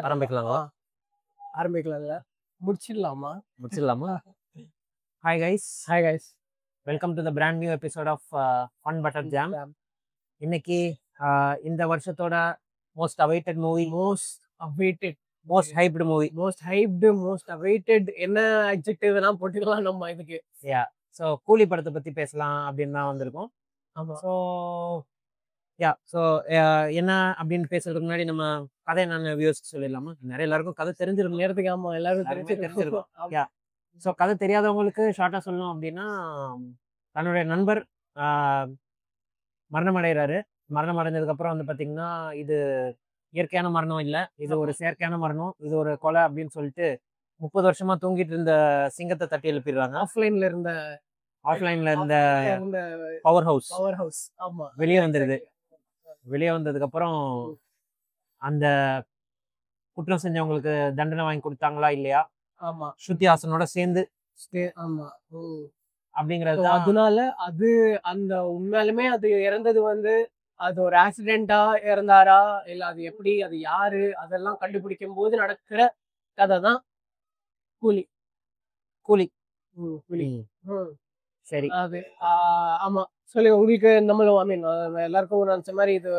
ஆரம்பிக்கலாங்களா? ஆரம்பிக்கலாம்ல. முடிச்சிடலாமா? Hi guys, Hi guys. welcome to the brand new episode of Fun Butter Jam. இன்னைக்கு இந்த வருஷத்தோட most awaited movie, most hyped movie. most awaited என்ன adjective எல்லாம் போட்டுக்கலாம் நம்ம இதுக்கு. Yeah, so கூலி படத்தை பத்தி பேசலாம் அப்படின்னு தான் வந்திருக்கோம். ஆமா. ஸோ என்ன அப்படின்னு பேசுறதுக்கு முன்னாடி நம்ம கதை என்னென்ன வியூஸ்க்கு சொல்லிடலாமா? நிறைய எல்லாருக்கும் கதை தெரிஞ்சிருக்கும். நேரத்துக்கு ஆமா எல்லாரும் தெரிஞ்சிருக்கும். யா, ஸோ கதை தெரியாதவங்களுக்கு ஷார்ட்டாக சொல்லணும் அப்படின்னா, தன்னுடைய நண்பர் மரணம் அடைகிறாரு. மரணம் அடைஞ்சதுக்கப்புறம் வந்து பார்த்தீங்கன்னா, இது இயற்கையான மரணம் இல்லை, இது ஒரு செயற்கையான மரணம், இது ஒரு கொலை அப்படின்னு சொல்லிட்டு 30 வருஷமா தூங்கிட்டு இருந்த சிங்கத்தை தட்டி எழுப்பிடுறாங்க. ஆஃப்லைன்ல இருந்த பவர் ஹவுஸ் ஆமா வெளியே வந்துடுது. வெளியே வந்ததுக்கப்புறம் அந்த குற்றம் செஞ்சவங்களுக்கு தண்டனை வாங்கி கொடுத்தாங்களா இல்லையா, ஆமா ஸ்ருதி ஹாசனோட சேர்ந்து ஆமா அப்படிங்கிறது. அதனால அது அந்த உண்மையாலுமே அது இறந்தது வந்து அது ஒரு ஆக்சிடென்டா இறந்தாரா இல்ல அது எப்படி, அது யாரு, அதெல்லாம் கண்டுபிடிக்கும் போது நடக்கிற கதை தான் கூலி. சரி, அது ஆமா சொல்லி உங்களுக்கு நம்மளும் ஐ மீன் எல்லாருக்கும் நினைச்ச மாதிரி இது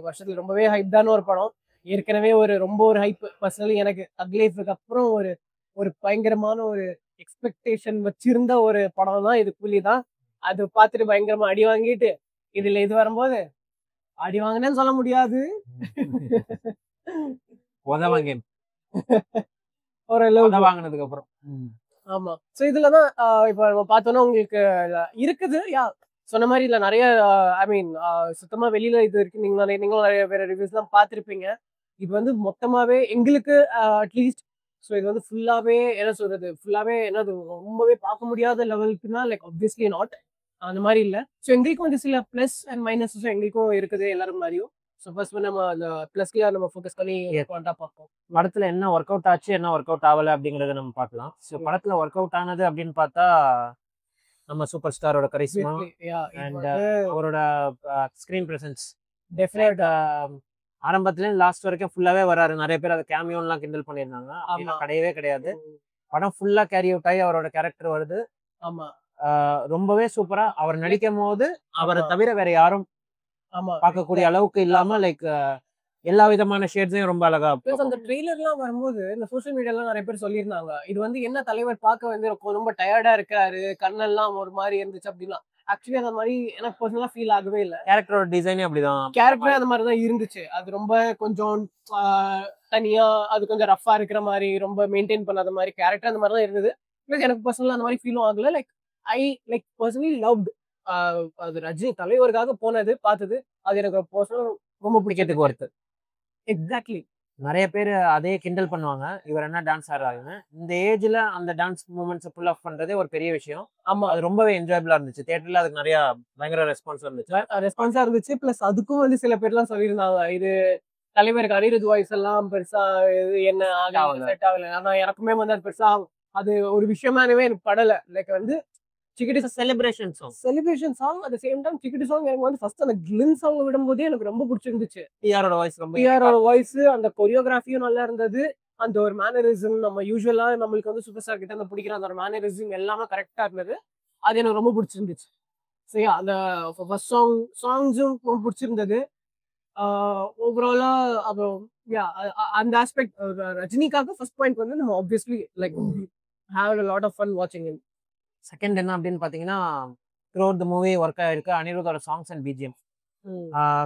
வருஷத்துல ரொம்பவே ஹைப்டான ஒரு படம். ஏற்கனவே ரொம்ப ஒரு ஹைப் பர்சனலி எனக்கு அக்லேஃபுக்கு அப்புறம் ஒரு பயங்கரமான ஒரு எக்ஸ்பெக்டேஷன் வச்சிருந்த ஒரு படம் தான் இது கூலி தான். அது பார்த்துட்டு பயங்கரமா அடி வாங்கிட்டு இதுல இது வரும்போது அடி வாங்கினேன்னு சொல்ல முடியாது, ஓரளவு வாங்கினதுக்கு அப்புறம். ஆமா. ஸோ இதுலதான் இப்போ நம்ம பார்த்தோன்னா உங்களுக்கு இருக்குது. சொன்ன மாதிரி இல்லை நிறைய ஐ மீன் சுத்தமா வெளியில இது இருக்கு. நீங்களும் நிறைய வேற ரிவ்யூஸ் தான் பார்த்துருப்பீங்க. இது வந்து மொத்தமாவே எங்களுக்கு அட்லீஸ்ட் ஸோ இது வந்து ஃபுல்லாவே என்ன சொல்றது, ஃபுல்லாவே என்னது ரொம்பவே பார்க்க முடியாத லெவலுக்குன்னா லைக் ஆப்வியஸ்லி நாட் அந்த மாதிரி இல்லை. ஸோ எங்களுக்கும் வந்து சில ப்ளஸ் அண்ட் மைனஸஸும் எங்களுக்கும் இருக்குது எல்லாரும் மாதிரியும். ஸோ ஃபர்ஸ்ட் நம்ம அந்த ப்ளஸ்ல நம்ம ஃபோக்கஸ் பண்ணி பார்ப்போம். படத்துல என்ன ஒர்க் அவுட் ஆச்சு, என்ன ஒர்க் அவுட் ஆகலை அப்படிங்கறத நம்ம பார்க்கலாம். ஸோ படத்துல ஒர்க் அவுட் ஆனது அப்படின்னு பார்த்தா நம்ம சூப்பர் ஸ்டாரோட கரிஸ்மா அண்ட் அவரோட ஸ்கிரீன் பிரசன்ஸ் டெஃபினட். ஆரம்பத்துல லாஸ்ட் வரைக்கும் ஃபுல்லாவே வராரு. நிறைய பேர் அதை கேமியோன்லாம் கிண்டல் பண்ணியிருந்தாங்க. அப்படிலாம் கிடையவே கிடையாது. படம் ஃபுல்லா கேரி அவுட் ஆகி அவரோட கேரக்டர் வருது. ஆமா, ரொம்பவே சூப்பரா அவர் நடிக்கும் போது அவரை தவிர வேற யாரும் பார்க்கக்கூடிய அளவுக்கு இல்லாம லைக் எல்லா விதமான ஷேட்ஸையும் ரொம்ப அழகா. அந்த ட்ரெய்லர்லாம் வரும்போது இந்த சோஷியல் மீடியாலாம் நிறைய பேர் சொல்லியிருந்தாங்க, இது வந்து என்ன தலைவர் பார்க்க வந்து ரொம்ப டயர்டா இருக்காரு, கண்ணெல்லாம் ஒரு மாதிரி இருந்துச்சு அப்படின்னா. ஆக்சுவலி அந்த மாதிரி எனக்கு பர்சனலா ஃபீல் ஆகவே இல்லை. கேரக்டரோட டிசைனே அப்படிதான், கேரக்டரே அந்த மாதிரி தான் இருந்துச்சு. அது ரொம்ப கொஞ்சம் தனியா அது கொஞ்சம் ரஃபா இருக்கிற மாதிரி, ரொம்ப மெயின்டைன் பண்ணாத மாதிரி கேரக்டர் அந்த மாதிரி தான் இருந்தது. பிளஸ் எனக்கு பர்சனலா அந்த மாதிரி ஃபீலும் ஆகல. Like I like personally loved. அது ரஜினி தலைவருக்காக போனது பார்த்தது, அது எனக்கு பர்சனல் ரொம்ப பிடிக்கிறதுக்கு வருது. எக்ஸாக்ட்லி. நிறைய பேர் அதே கிண்டல் பண்ணுவாங்க, இவர் என்ன டான்ஸ் ஆடுறாருன்னு. இந்த ஏஜ்ல அந்த டான்ஸ் மூமெண்ட்ஸ் புல் ஆஃப் பண்றதே ஒரு பெரிய விஷயம். ஆமா, அது ரொம்பவே என்ஜாயபிளா இருந்துச்சு. தியேட்டர்ல அதுக்கு நிறைய பயங்கர ரெஸ்பான்ஸா இருந்துச்சு. பிளஸ் அதுக்கும் வந்து சில பேர்லாம் சொல்லியிருந்தாங்க, இது தலைவருக்கு அனிருத் வாய்ஸ் எல்லாம் பெருசா என்ன செட் ஆகல. ஆனா எனக்குமே வந்து அது பெருசா அது ஒரு விஷயமானவே எனக்கு படல. லைக் வந்து சிக்கிட்டு celebration song at the same time சிக்கிட்டு சாங் எனக்கு வந்து ஃபர்ஸ்ட் அந்த கிளின் சாங் விடும்போதே எனக்கு ரொம்ப பிடிச்சிருந்துச்சு. டிஆரோட வாய்ஸ் அந்த கொரியோகிராஃபியும் நல்லா இருந்தது. அந்த ஒரு மேனரிசம் நம்ம யூஸ்வலா நம்மளுக்கு வந்து சூப்பர் ஸ்டார் கிட்ட அந்த பிடிக்கிற அந்த ஒரு மேனரிசம் எல்லாமே கரெக்டா இருந்தது. அது எனக்கு ரொம்ப பிடிச்சிருந்துச்சு. சரியா, அந்த ஃபர்ஸ்ட் சாங்ஸும் ரொம்ப பிடிச்சிருந்தது. ஓவராலா அப்புறம் அந்த ஆஸ்பெக்ட் ரஜினிக்காக ஃபர்ஸ்ட் பாயிண்ட் வந்து நம்ம obviously like have a lot of fun watching it. Second என்ன அப்படின்னு பாத்தீங்கன்னா, through out the movie work ஆயிருக்கு அனிருத்தோட சாங்ஸ் அண்ட் பிஜிஎம்.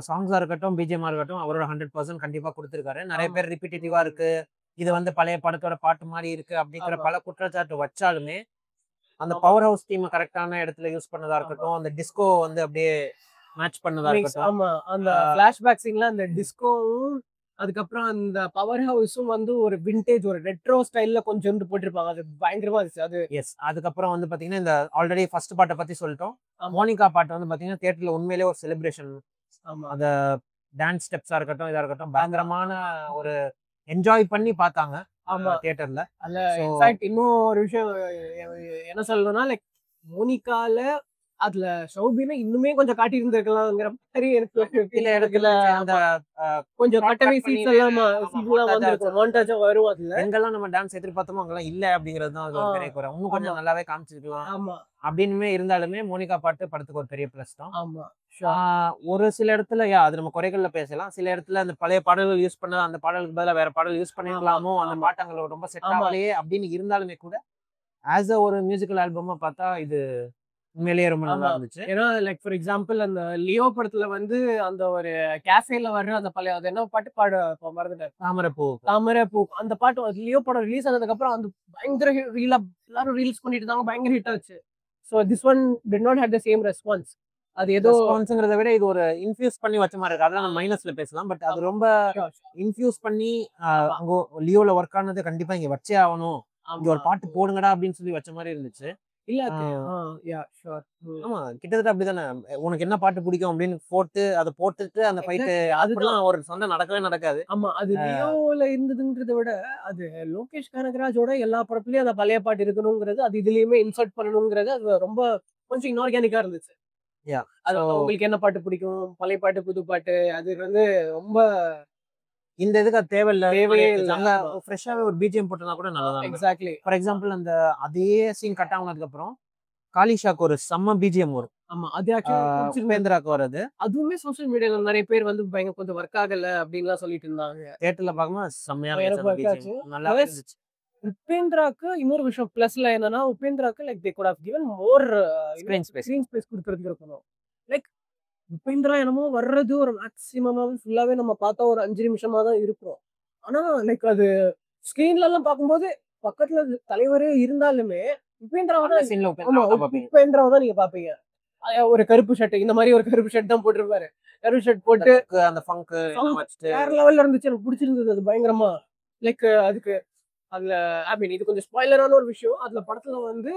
சாங்ஸா இருக்கட்டும் பிஜிஎம்மா இருக்கட்டும் அவரோட 100% கண்டிப்பா கொடுத்துருக்காரு. நிறைய பேர் ரிப்பீட்டேட்டிவா இருக்கு, இது வந்து பழைய படத்தோட பாட்டு மாதிரி இருக்கு அப்படிங்கிற பல குற்றச்சாட்டு வச்சாலுமே அந்த பவர் ஹவுஸ் தீம் கரெக்டான இடத்துல யூஸ் பண்ணதா இருக்கட்டும், அந்த டிஸ்கோ வந்து அப்படியே மேட்ச் பண்ணதா இருக்கட்டும். ஆமா, அந்த ஃபிளாஷ்பேக் சீன்ல அந்த டிஸ்கோவும் அதுக்கப்புறம் அந்த பவர் ஹவுஸும் வந்து ஒரு விண்டேஜ் ஒரு ரெட்ரோ ஸ்டைல்ல கொஞ்சம் போட்டிருப்பாங்க. அது பயங்கரமா இருந்துச்சு. அது எஸ். அதுக்கப்புறம் வந்து பாத்தீங்கன்னா இந்த ஆல்ரெடி ஃபர்ஸ்ட் பாட்டை பத்தி சொல்லிட்டோம். மோனிகா பாட்டு வந்து பாத்தீங்கன்னா தியேட்டர்ல உண்மையிலேயே ஒரு செலிப்ரேஷன். அந்த டான்ஸ் ஸ்டெப்ஸா இருக்கட்டும் இதா இருக்கட்டும் பயங்கரமான ஒரு என்ஜாய் பண்ணி பார்த்தாங்க தியேட்டர்ல. இன்னும் ஒரு விஷயம் என்ன சொல்லணும்னா லைக் மோனிகால அதுல ஷௌபினை இன்னுமே கொஞ்சம் காட்டி இருந்திருக்கலாம்ங்கிற மாதிரி எனக்கு சில இடத்துல அந்த கொஞ்சம் கட்டவை short cut சீட்ஸ் பண்ணி எல்லாம் montage வந்திருக்கும், மாண்டாஜா வரும் அதுல. எங்கெல்லாம் நம்ம டான்ஸ் எதிர்பார்த்தோமோ அங்கெல்லாம் இல்ல அப்படிங்கிறது தான் அது ஒரு பெரிய குறை. இன்னும் கொஞ்சம் நல்லாவே காமிச்சிருக்கலாம் ஆமா அப்படின்னுமே இருந்தாலுமே மோனிகா பாட்டு படத்துக்கு ஒரு பெரிய பிளஸ் தான். ஆமா ஒரு சில இடத்துல அது நம்ம குறைகள்ல பேசலாம். சில இடத்துல அந்த பழைய பாடல்கள் யூஸ் பண்ண அந்த பாடலுக்கு பதிலா வேற பாடல் யூஸ் பண்ணிருக்கலாமோ, அந்த பாட்டங்களோட ரொம்ப செட் ஆகலையே அப்படின்னு இருந்தாலுமே கூட ஆஸ் அ ஒரு மியூசிக்கல் ஆல்பமா பார்த்தா இது உண்மையிலேயே ரொம்ப நல்லா இருந்துச்சு. ஏன்னா லைக் ஃபார் எக்ஸாம்பிள் அந்த லியோ படத்துல வந்து அந்த ஒரு கேஃபேல வர்ற அந்த பழைய அது என்ன பாட்டு மறந்துட்டாரு, தாமரைப்பூ அந்த பாட்டு லியோ படம் ரிலீஸ் ஆனதுக்கு அப்புறம் அந்த பயங்கர ரீலா எல்லாரும் ரீல்ஸ் பண்ணிட்டு இருந்தாங்க, பயங்கர ஹிட் ஆச்சு. So this one did not had the same response. அது ஏதோ ரெஸ்பான்ஸ்ங்கிறத விட இது ஒரு இன்ஃபியூஸ் பண்ணி வச்ச மாதிரி இருக்கு. அதெல்லாம் நம்ம மைனஸ்ல பேசலாம். பட் அது ரொம்ப இன்ஃபியூஸ் பண்ணி அங்க லியோல ஒர்க் ஆனது கண்டிப்பா இங்க வச்சே ஆகணும், இங்க ஒரு பாட்டு போடுங்கடா அப்படின்னு சொல்லி வச்ச மாதிரி இருந்துச்சு. இல்ல ஆமா கிட்டத்தட்ட அப்படிதானே. உனக்கு என்ன பாட்டு பிடிக்கும் அப்படின்னு போட்டு அதை போட்டுட்டு அந்த ஃபைட்டு அதுதான் ஒரு சண்டை நடக்கவே நடக்காது. ஆமா அது லியோல இருந்ததுன்றதை விட அது லோகேஷ் கனகராஜோட எல்லா படத்துலயும் அந்த பழைய பாட்டு இருக்கணுங்கிறது, அது இதுலயுமே இன்சர்ட் பண்ணணுங்கிறது அது ரொம்ப கொஞ்சம் இன்ஆர்கானிக்கா இருந்துச்சு. அது உங்களுக்கு என்ன பாட்டு பிடிக்கும், பழைய பாட்டு புது பாட்டு, அது வந்து ரொம்ப இந்த இதுக்கு அது தேவையே இல்லை. ஃப்ரெஷ்ஷாவே ஒரு பிஜிஎம் போட்டனா கூட நல்லா தான். எக்ஸாக்ட்லி. ஃபார் எக்ஸாம்பிள் அந்த அதே சீன் கட் ஆனதுக்கு அப்புறம் காலிஷாக்கு ஒரு செம்ம பிஜிஎம் வரும். ஆமா அது ஆக்சுவலி உபேந்திராக்கு வருது. அதுவுமே சோசியல் மீடியால நிறைய பேர் வந்து பயங்கர கொஞ்சம் ஒர்க் ஆகல அப்படின்லாம் சொல்லிட்டு இருந்தாங்க. தியேட்டர்ல பார்க்கும்போது செம்மையா நல்லா இருந்துச்சு. உபேந்திராக்கு இன்னொரு விஷயம் பிளஸ்ல என்னன்னா, உபேந்திராக்கு like they could have given more screen space கொடுக்கறதுக்கு இருக்கணும். லைக் உபேந்திரா என்னமோ வர்றது ஒரு மேக்ஸிமமாவே ஃபுல்லாவே நம்ம பார்த்தா ஒரு 5 நிமிஷமா தான் இருக்கும். ஆனா லைக் அது ஸ்கிரீன்ல எல்லாம் பார்க்கும்போது பக்கத்துல தலைவரே இருந்தாலுமே உபேந்திராவை தான் நீங்க பாப்பீங்க. ஒரு கருப்பு ஷர்ட், இந்த மாதிரி ஒரு கருப்பு ஷர்ட் தான் போட்டிருப்பாரு. கருப்பு ஷர்ட் போட்டு அந்த ஃபங்க் வேற லெவல்ல இருந்துச்சு. எனக்கு பிடிச்சிருந்தது அது பயங்கரமா. லைக் அதுக்கு அதுல ஐ மீன் இது கொஞ்சம் ஸ்பாய்லரான ஒரு விஷயம். அதுல படத்துல வந்து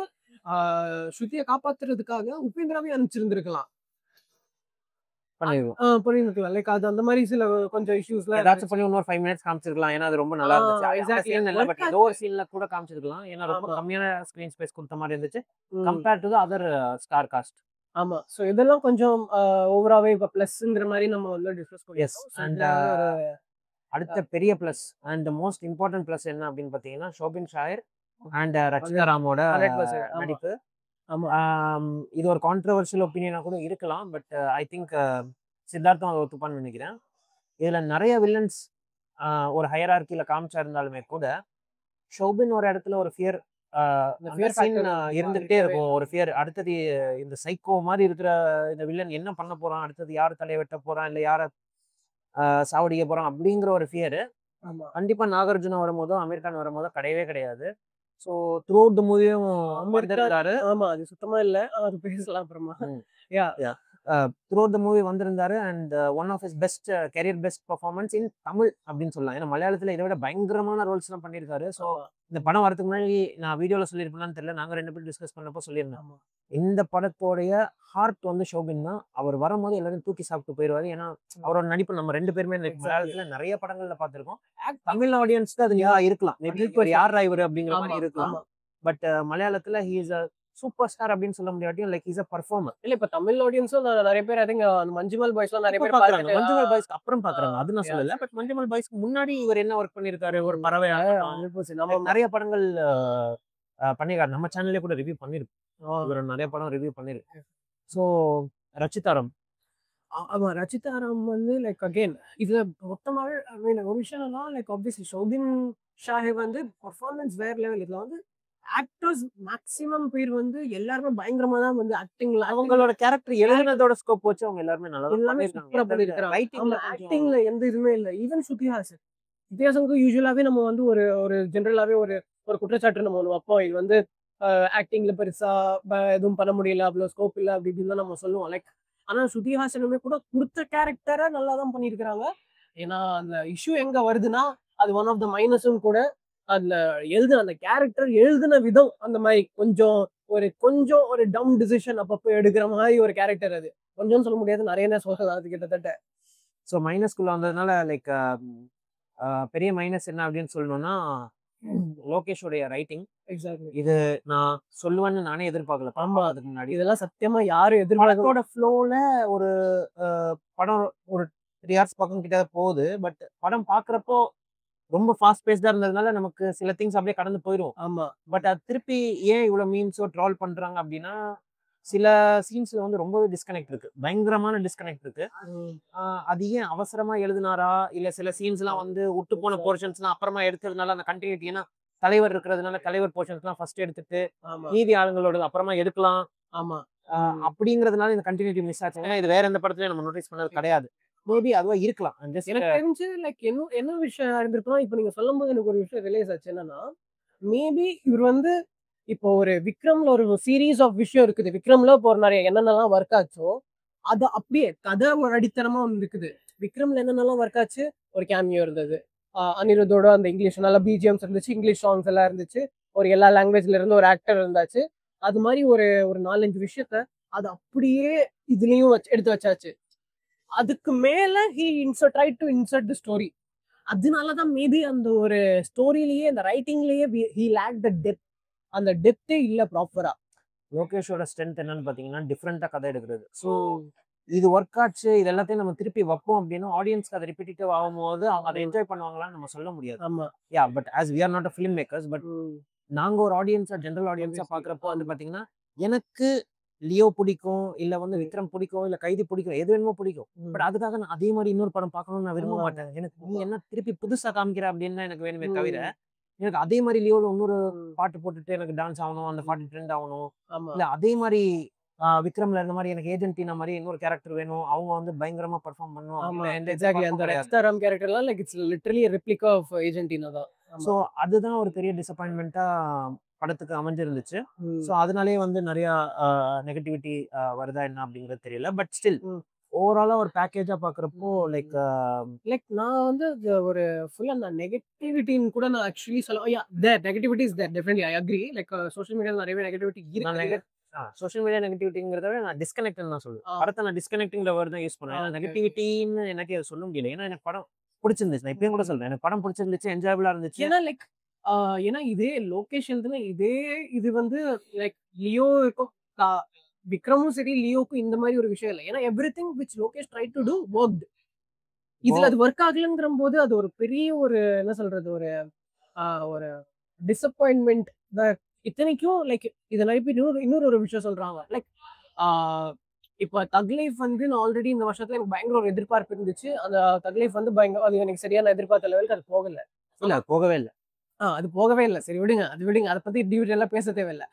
ஸ்ருதியை காப்பாத்துறதுக்காக உபேந்திராவே அனுப்பிச்சிருந்திருக்கலாம். பண்ணிருக்கலாம். லைக் அது அந்த மாதிரி சில கொஞ்சம் இஷ்யூஸ்லாம் ஏதாச்சும் பண்ணி இன்னொரு 5 மினிட்ஸ் காமிச்சிருக்கலாம். ஏன்னா அது ரொம்ப நல்லா இருந்துச்சு. பட் ஏதோ ஒரு சீன்ல கூட காமிச்சிருக்கலாம். ஏன்னா ரொம்ப கம்மியான ஸ்கிரீன் ஸ்பேஸ் கொடுத்த மாதிரி இருந்துச்சு compare to the other star cast. ஆமா சோ இதெல்லாம் கொஞ்சம் ஓவராவே இப்ப பிளஸ்ங்கிற மாதிரி நம்ம வந்து டிஸ்கஸ் பண்ணிட்டோம். அண்ட் அடுத்த பெரிய plus and most important plus என்ன அப்படின்னு பாத்தீங்கன்னா, ஷோபின் ஷாயர் அண்ட் ரச்சிதா ராமோட நடிப்பு. இது ஒரு கான்ட்ரவர்ஷியல் ஒப்பீனியனா கூட இருக்கலாம். பட் ஐ திங்க் சித்தார்த்தம் அதை ஒத்துப்பான்னு நினைக்கிறேன். இதுல நிறைய வில்லன்ஸ் ஒரு காமிச்சா இருந்தாலுமே கூட ஷோபின் ஒரு இடத்துல ஒரு ஃபியர் இருந்துகிட்டே இருக்கும். ஒரு ஃபியர் அடுத்தது இந்த சைக்கோ மாதிரி இருக்கிற இந்த வில்லன் என்ன பண்ண போறான், அடுத்தது யாரு தலையை வெட்ட போறான், இல்ல யார சாவடிக்க போறான் அப்படிங்கிற ஒரு ஃபியர் கண்டிப்பா நாகார்ஜுனா வரும்போதோ அமீர் கான் வரும்போதோ கிடையவே கிடையாது. ஸோ த்ரூ அவுட் த மூவியும் வந்திருந்தாரு. ஆமா அது சுத்தமா இல்ல, அது பேசலாம் அப்புறமா. த்ரூ அவுட் த மூவி வந்திருந்தாரு. And one of his best career best performance in Tamil அப்படின்னு சொல்லலாம். ஏன்னா மலையாளத்துல இதை விட பயங்கரமான ரோல்ஸ் எல்லாம் பண்ணியிருக்காரு. ஸோ இந்த படம் வரதுக்கு முன்னாடி நான் வீடியோல சொல்லியிருப்பேன்னு தெரியல, நாங்க 2 பேரும் டிஸ்கஸ் பண்ணப்போ சொல்லியிருந்தோம், இந்த படத்தோடைய ஹார்ட் வந்து ஷோபின் தான். அவர் வரும்போது எல்லாரும் தூக்கி சாப்பிட்டு போயிடுவாரு. ஏன்னா அவரோட நடிப்பு நம்ம 2 பேருமே மலையாளத்துல நிறைய படங்கள்ல பார்த்திருக்கோம். தமிழ் ஆடியன்ஸ்க்கு அது இருக்கலாம், யார் இவர் அப்படிங்கிற மாதிரி இருக்கலாம். பட் மலையாளத்துல he is a super star அப்படின்னு சொல்ல முடியாட்டியும் லைக் இஸ் அ பெர்ஃபார்மர். இல்ல இப்ப தமிழ் ஆடியன்ஸும் நிறைய பேர் ஐ திங்க் மஞ்சுமல் பாய்ஸ்லாம் நிறைய பேர் பாக்குறாங்க. மஞ்சுமல் பாய்ஸ்க்கு அப்புறம் பாக்குறாங்க, அது நான் சொல்லல. பட் மஞ்சுமல் பாய்ஸ்க்கு முன்னாடி இவர் என்ன ஒர்க் பண்ணிருக்காரு, ஒரு பறவை நம்ம நிறைய படங்கள் பண்ணிருக்காரு. நம்ம சேனல்லே கூட ரிவ்யூ பண்ணிருக்கோம். இவர் நிறைய படம் ரிவ்யூ பண்ணிருக்கு. ஸோ ரச்சிதாராம், ஆமா ரச்சிதாராம் வந்து லைக் அகெயின் இதுல மொத்தமாவே ஐ மீன் ஒரு விஷயம்லாம் லைக் ஆப்வியஸ்லி ஷோபின் ஷாஹே வந்து பர்ஃபார்மன்ஸ் வேற லெவல். இதுல வந்து ஆக்டர்ஸ் மேக்ஸிமம் பேர் வந்து எல்லாருமே பயங்கரமா தான் வந்து ஆக்டிங்ல அவங்களோட கேரக்டர் எழுதுனதோட ஸ்கோப் வச்சு அவங்க எல்லாருமே நல்லா பண்ணிருக்காங்க. ஆக்டிங்ல எந்த இதுவுமே இல்லை. ஈவன் சுத்திஹாசன் யூஸ்வலாவே நம்ம வந்து ஒரு ஜென்ரலாவே ஒரு குற்றச்சாட்டு நம்ம ஒன்று வைப்போம், இது வந்து ஆக்டிங்ல பெருசா எதுவும் பண்ண முடியல, அவ்வளவு ஸ்கோப் இல்லை அப்படி இப்படின்னு நம்ம சொல்லுவோம். லைக் ஆனா சுத்திஹாசனுமே கூட கொடுத்த கேரக்டரை நல்லா தான் பண்ணியிருக்கிறாங்க. ஏன்னா அந்த இஷ்யூ எங்க வருதுன்னா அது ஒன் ஆஃப் த மைனஸும் கூட. அதுல அந்த கேரக்டர் எழுதின விதம் அந்த மாதிரி கொஞ்சம் ஒரு டம் டிசிஷன் அப்பப்போ எடுக்கிற மாதிரி ஒரு கேரக்டர். அது கொஞ்சம் சொல்ல முடியாது, நிறைய சொல்லலாம் அது கிட்டத்தட்ட. ஸோ மைனஸ்குள்ள வந்ததுனால லைக் பெரிய மைனஸ் என்ன அப்படின்னு சொல்லணும்னா லோகேஷோடைய ரைட்டிங் எக்ஸாக்ட்லி. இது நான் சொல்லுவேன்னு நானே எதிர்பார்க்கல. ஆமா. அதுக்கு முன்னாடி இதெல்லாம் சத்தியமா யாரும் எதிர்பார்க்க படத்தோட ஃப்ளோல ஒரு படம் ஒரு 3 ஹார்ஸ் பக்கம் கிட்ட போகுது. பட் படம் பாக்குறப்போ ரொம்ப ஃபாஸ்ட் பேஸ்டா இருந்ததுனால நமக்கு சில திங்ஸ் அப்படியே கடந்து போயிடும். ஆமா. பட் அது திருப்பி ஏன் இவ்வளவு மீம்ஸோ ட்ரால் பண்றாங்க அப்படின்னா சில சீன்ஸ்ல வந்து ரொம்பவே டிஸ்கனெக்ட் இருக்கு. பயங்கரமான டிஸ்கனெக்ட் இருக்கு. அது ஏன் அவசரமா எழுதினாரா இல்ல சில சீன்ஸ் எல்லாம் வந்து விட்டு போன போர்ஷன்ஸ்லாம் அப்புறமா எடுக்கிறதுனால அந்த கண்டினியூட்டி, ஏன்னா தலைவர் இருக்கிறதுனால தலைவர் போர்ஷன்ஸ்லாம் ஃபர்ஸ்ட் எடுத்துட்டு மீதி ஆளுங்களோட அப்புறமா எடுக்கலாம் ஆமா. அப்படிங்கிறதுனால இந்த கண்டினியூட்டி மிஸ் ஆச்சு. ஏன்னா இது வேற எந்த படத்துலயும் நம்ம நோட்டீஸ் பண்ணது கிடையாது. மேபி அதுவா இருக்கலாம். எனக்கு தெரிஞ்சு லைக் என்ன விஷயம் இருந்திருக்குன்னா, இப்ப நீங்க சொல்லும் போது எனக்கு ஒரு விஷயம் ரியலைஸ் ஆச்சு. என்னன்னா மேபி இவர் வந்து இப்போ ஒரு விக்ரம்ல ஒரு சீரீஸ் ஆஃப் விஷயம் இருக்குது. விக்ரம்ல இப்போ ஒரு நிறைய என்னென்னலாம் ஒர்க் ஆச்சோ அது அப்படியே கதை ஒரு அடித்தனமா ஒன்று இருக்குது. விக்ரம்ல என்னென்னலாம் ஒர்க் ஆச்சு, ஒரு கேமியோ இருந்தது, அனிருத்தோட அந்த இங்கிலீஷ் நல்ல பிஜிஎம்ஸ் இருந்துச்சு, இங்கிலீஷ் சாங்ஸ் எல்லாம் இருந்துச்சு, ஒரு எல்லா லாங்குவேஜ்ல இருந்து ஒரு ஆக்டர் இருந்தாச்சு. அது மாதிரி ஒரு ஒரு 4-5 விஷயத்த அது அப்படியே இதுலயும் எடுத்து வச்சாச்சு. அதுக்கு மேல he try to insert the story. அதனாலதான் மேபி அந்த ஒரு ஸ்டோரியிலேயே அந்த ரைட்டிங்லயே ஹி லேக் த டெப்த். அந்த டெப்தே இல்ல ப்ராப்பரா. லோகேஷோட ஸ்ட்ரென்த் என்னன்னு பாத்தீங்கன்னா டிஃப்ரெண்டா கதை எடுக்கிறது. ஸோ இது ஒர்க் ஆச்சு, இது எல்லாத்தையும் நம்ம திருப்பி வைப்போம் அப்படின்னா ஆடியன்ஸ்க்கு அதை ரிப்பீட்டிவ் ஆகும்போது அவங்க அதை என்ஜாய் பண்ணுவாங்களான்னு நம்ம சொல்ல முடியாது. ஆமா. Yeah but as we are not a film makers, but நாங்க ஒரு ஆடியன்ஸா ஜென்ரல் ஆடியன்ஸா பாக்குறப்போ வந்து பாத்தீங்கன்னா எனக்கு லியோ பிடிக்கும், இல்ல வந்து விக்ரம் பிடிக்கும், இல்ல கைதி பிடிக்கும், எது வேணுமோ பிடிக்கும். பட் அதுக்காக நான் அதே மாதிரி இன்னொரு படம் பார்க்கணும்னு நான் விரும்ப மாட்டேன். எனக்கு நீ என்ன திருப்பி புதுசா காமிக்கிற அப்படின்னு தான் எனக்கு வேணுமே தவிர எனக்கு அதே மாதிரி லியோல இன்னொரு பாட்டு போட்டுட்டு எனக்கு டான்ஸ் ஆகணும், அந்த பாட்டு ட்ரெண்ட் ஆகணும், இல்ல அதே மாதிரி விக்ரம்ல இருந்த மாதிரி எனக்கு ஏஜென்டினா மாதிரி இன்னொரு கேரக்டர் வேணும், அவங்க வந்து பயங்கரமா பெர்ஃபார்ம் பண்ணணும். எக்ஸாக்ட்லி. அந்த ரெக்ஸ்டாராம் கேரக்டர்லாம் like it's literally replica of agent Tina தான். ஸோ அதுதான் ஒரு பெரிய டிசப்பாயின்மெண்ட்டா படத்துக்கு அமைஞ்சிருந்துச்சு. ஸோ அதனாலே வந்து நிறைய நெகட்டிவிட்டி வருதா என்ன அப்படிங்கிறது தெரியல. பட் ஸ்டில் ஓவராலா ஒரு பேக்கேஜா பாக்குறப்போ லைக் நான் வந்து ஒரு ஃபுல்லா நான் நெகட்டிவிட்டின்னு கூட நான் ஆக்சுவலி சொல்ல negativity is there definitely I agree. Like social மீடியால நிறைய நெகட்டிவிட்டி இருக்கு. சோஷியல் மீடியா நெகட்டிவிட்டிங்கிறத விட நான் டிஸ்கனெக்ட் தான் சொல்லுவேன். படத்தை நான் டிஸ்கனெக்டிங் வேர்ட் தான் யூஸ் பண்ணுவேன். நெகட்டிவிட்டின்னு எனக்கு அதை சொல்ல முடியல. ஏன்னா எனக்கு படம் பிடிச்சிருந்துச்சு. நான் இப்பயும் கூட சொல்றேன், எனக்கு படம் பிடிச்சிருந்துச்சு, என்ஜாயபிளா இருந்துச்சு. ஏன்னா லைக் ஏன்னா இதே லோகேஷ் இதே இது வந்து லைக் லியோ இருக்கும், விக்ரமும் சரி லியோக்கும் இந்த மாதிரி ஒரு விஷயம் இல்லை. ஏன்னா everything which Lokesh try to do worked. இதுல அது ஒர்க் ஆகலங்கிற போது அது ஒரு பெரிய ஒரு என்ன சொல்றது ஒரு ஒரு டிசப்பாயின்மெண்ட். இத்தனைக்கும் லைக் இதை நிறைய பேர் இன்னொரு ஒரு விஷயம் சொல்றாங்க. லைக் இப்போ தக் லைஃப் வந்து நான் ஆல்ரெடி இந்த வருஷத்துல எனக்கு பயங்கர ஒரு எதிர்பார்ப்பு இருந்துச்சு. அந்த தக் லைஃப் வந்து பயங்கர அது எனக்கு சரியான எதிர்பார்த்த லெவலுக்கு அது போகல. இல்ல போகவே இல்லை. அது போகவே இல்லை. சரி விடுங்க, அது விடுங்க, அதை பத்தி டீட்டெயிலா பேச தேவையில்லை.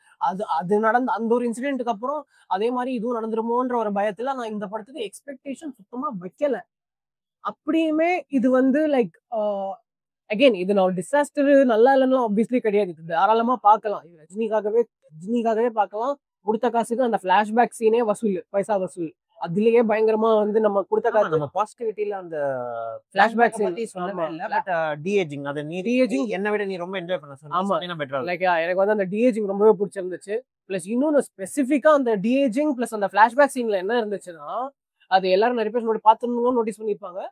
அது நடந்த அந்த ஒரு இன்சிடென்ட்டுக்கு அப்புறம் அதே மாதிரி இதுவும் நடந்துருமோன்ற ஒரு பயத்துல நான் இந்த படத்துக்கு எக்ஸ்பெக்டேஷன் சுத்தமா வைக்கல. அப்படியுமே இது வந்து லைக் அகைன் இது நான் டிசாஸ்டர் நல்லா இல்லைன்னா ஆப்வியஸ்லி கிடையாது. இது தாராளமா பார்க்கலாம். ரஜினிக்காகவே பார்க்கலாம். கொடுத்த காசுக்கு அந்த பிளாஷ்பேக் சீனே வசூல், பைசா வசூல். அதுலயே பயங்கரமா வந்து நம்ம கொடுத்த காசு நம்ம பாசிட்டிவிட்டில அந்த பிளாஷ்பேக் சீன் பத்தி சொல்லவே இல்ல. பட் டிஏஜிங் அதை நீ டிஏஜிங் என்ன விட நீ ரொம்ப என்ஜாய் பண்ண சொன்ன. ஆமா பெட்டர். லைக் எனக்கு வந்து அந்த டிஏஜிங் ரொம்பவே பிடிச்சிருந்துச்சு. பிளஸ் இன்னொன்னு ஸ்பெசிஃபிக்கா அந்த டிஏஜிங் பிளஸ் அந்த பிளாஷ்பேக் சீன்ல என்ன இருந்துச்சுன்னா, அது எல்லாரும் நிறைய பேர் பார்த்துன்னு நோட்டீஸ் பண்ணிருப்பாங்க.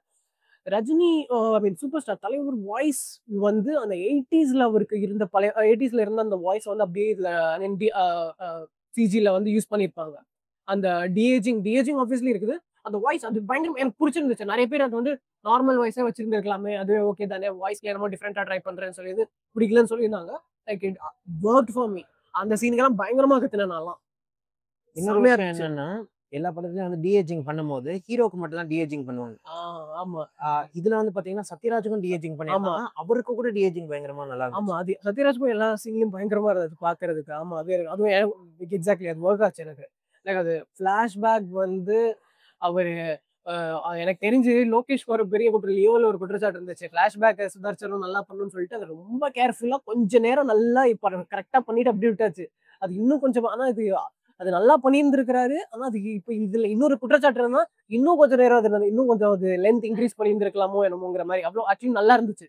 ரஜினி ஐ மீன் சூப்பர் ஸ்டார் தலைவர் வாய்ஸ் வந்து அந்த 80ஸ்ல அவருக்கு இருந்த பழைய 80ஸ்ல இருந்த அந்த வாய்ஸ் வந்து அப்படியே சிஜில வந்து யூஸ் பண்ணிருப்பாங்க. அந்த டிஏஜிங் ஆப்வியஸ்லி இருக்குது. அந்த வாய்ஸ் அது பயங்கரம் எனக்கு பிடிச்சிருந்துச்சு. நிறைய பேர் அது வந்து நார்மல் வாய்ஸே வச்சிருந்துருக்கலாமே, அதுவே ஓகே தானே, வாய்ஸ்ல என்னமோ டிஃப்ரெண்டா ட்ரை பண்றேன்னு சொல்லி பிடிக்கலன்னு சொல்லியிருந்தாங்க. Like it worked for me. அந்த சீனுக்கெல்லாம் பயங்கரமா கத்துனேன் நான்லாம். இன்னொரு விஷயம் என்னன்னா, எல்லா படத்துலயும் வந்து டிஏஜிங் பண்ணும்போது ஹீரோக்கு மட்டும் தான் டிஏஜிங் பண்ணுவாங்க. ஆமா. இதுல வந்து பாத்தீங்கன்னா சத்யராஜுக்கும் டிஏஜிங் பண்ணிருக்காங்க. அவருக்கு கூட டிஏஜிங் பயங்கரமா நல்லா இருக்கு. ஆமா, அது சத்யராஜுக்கும் எல்லா சீன்லயும் பயங்கரமா இருந்தது பாக்குறதுக்கு. ஆமா, அதுவும் எக்ஸாக்ட்லி அது ஒர்க் ஆச்சு எனக்கு. லைக் அது பிளாஷ்பேக் வந்து அவரு எனக்கு தெரிஞ்சு லோகேஷ்க்கு ஒரு பெரிய லியோல ஒரு குற்றச்சாட்டு இருந்துச்சு. பிளாஷ்பேக் சுதர்சனும் நல்லா பண்ணணும்னு சொல்லிட்டு அது ரொம்ப கேர்ஃபுல்லா கொஞ்ச நேரம் நல்லா இப்ப கரெக்டா பண்ணிட்டு அப்படி விட்டாச்சு. அது இன்னும் கொஞ்சம் ஆனா அது நல்லா பண்ணியிருந்திருக்கிறாரு. ஆனா அது இப்ப இதுல இன்னொரு குற்றச்சாட்டு இருந்தா இன்னும் கொஞ்சம் நேரம் அது இன்னும் கொஞ்சம் அது லென்த் இன்க்ரீஸ் பண்ணியிருந்திருக்கலாமோ என்னமோங்கிற மாதிரி. அவ்வளோ ஆக்சுவலி நல்லா இருந்துச்சு.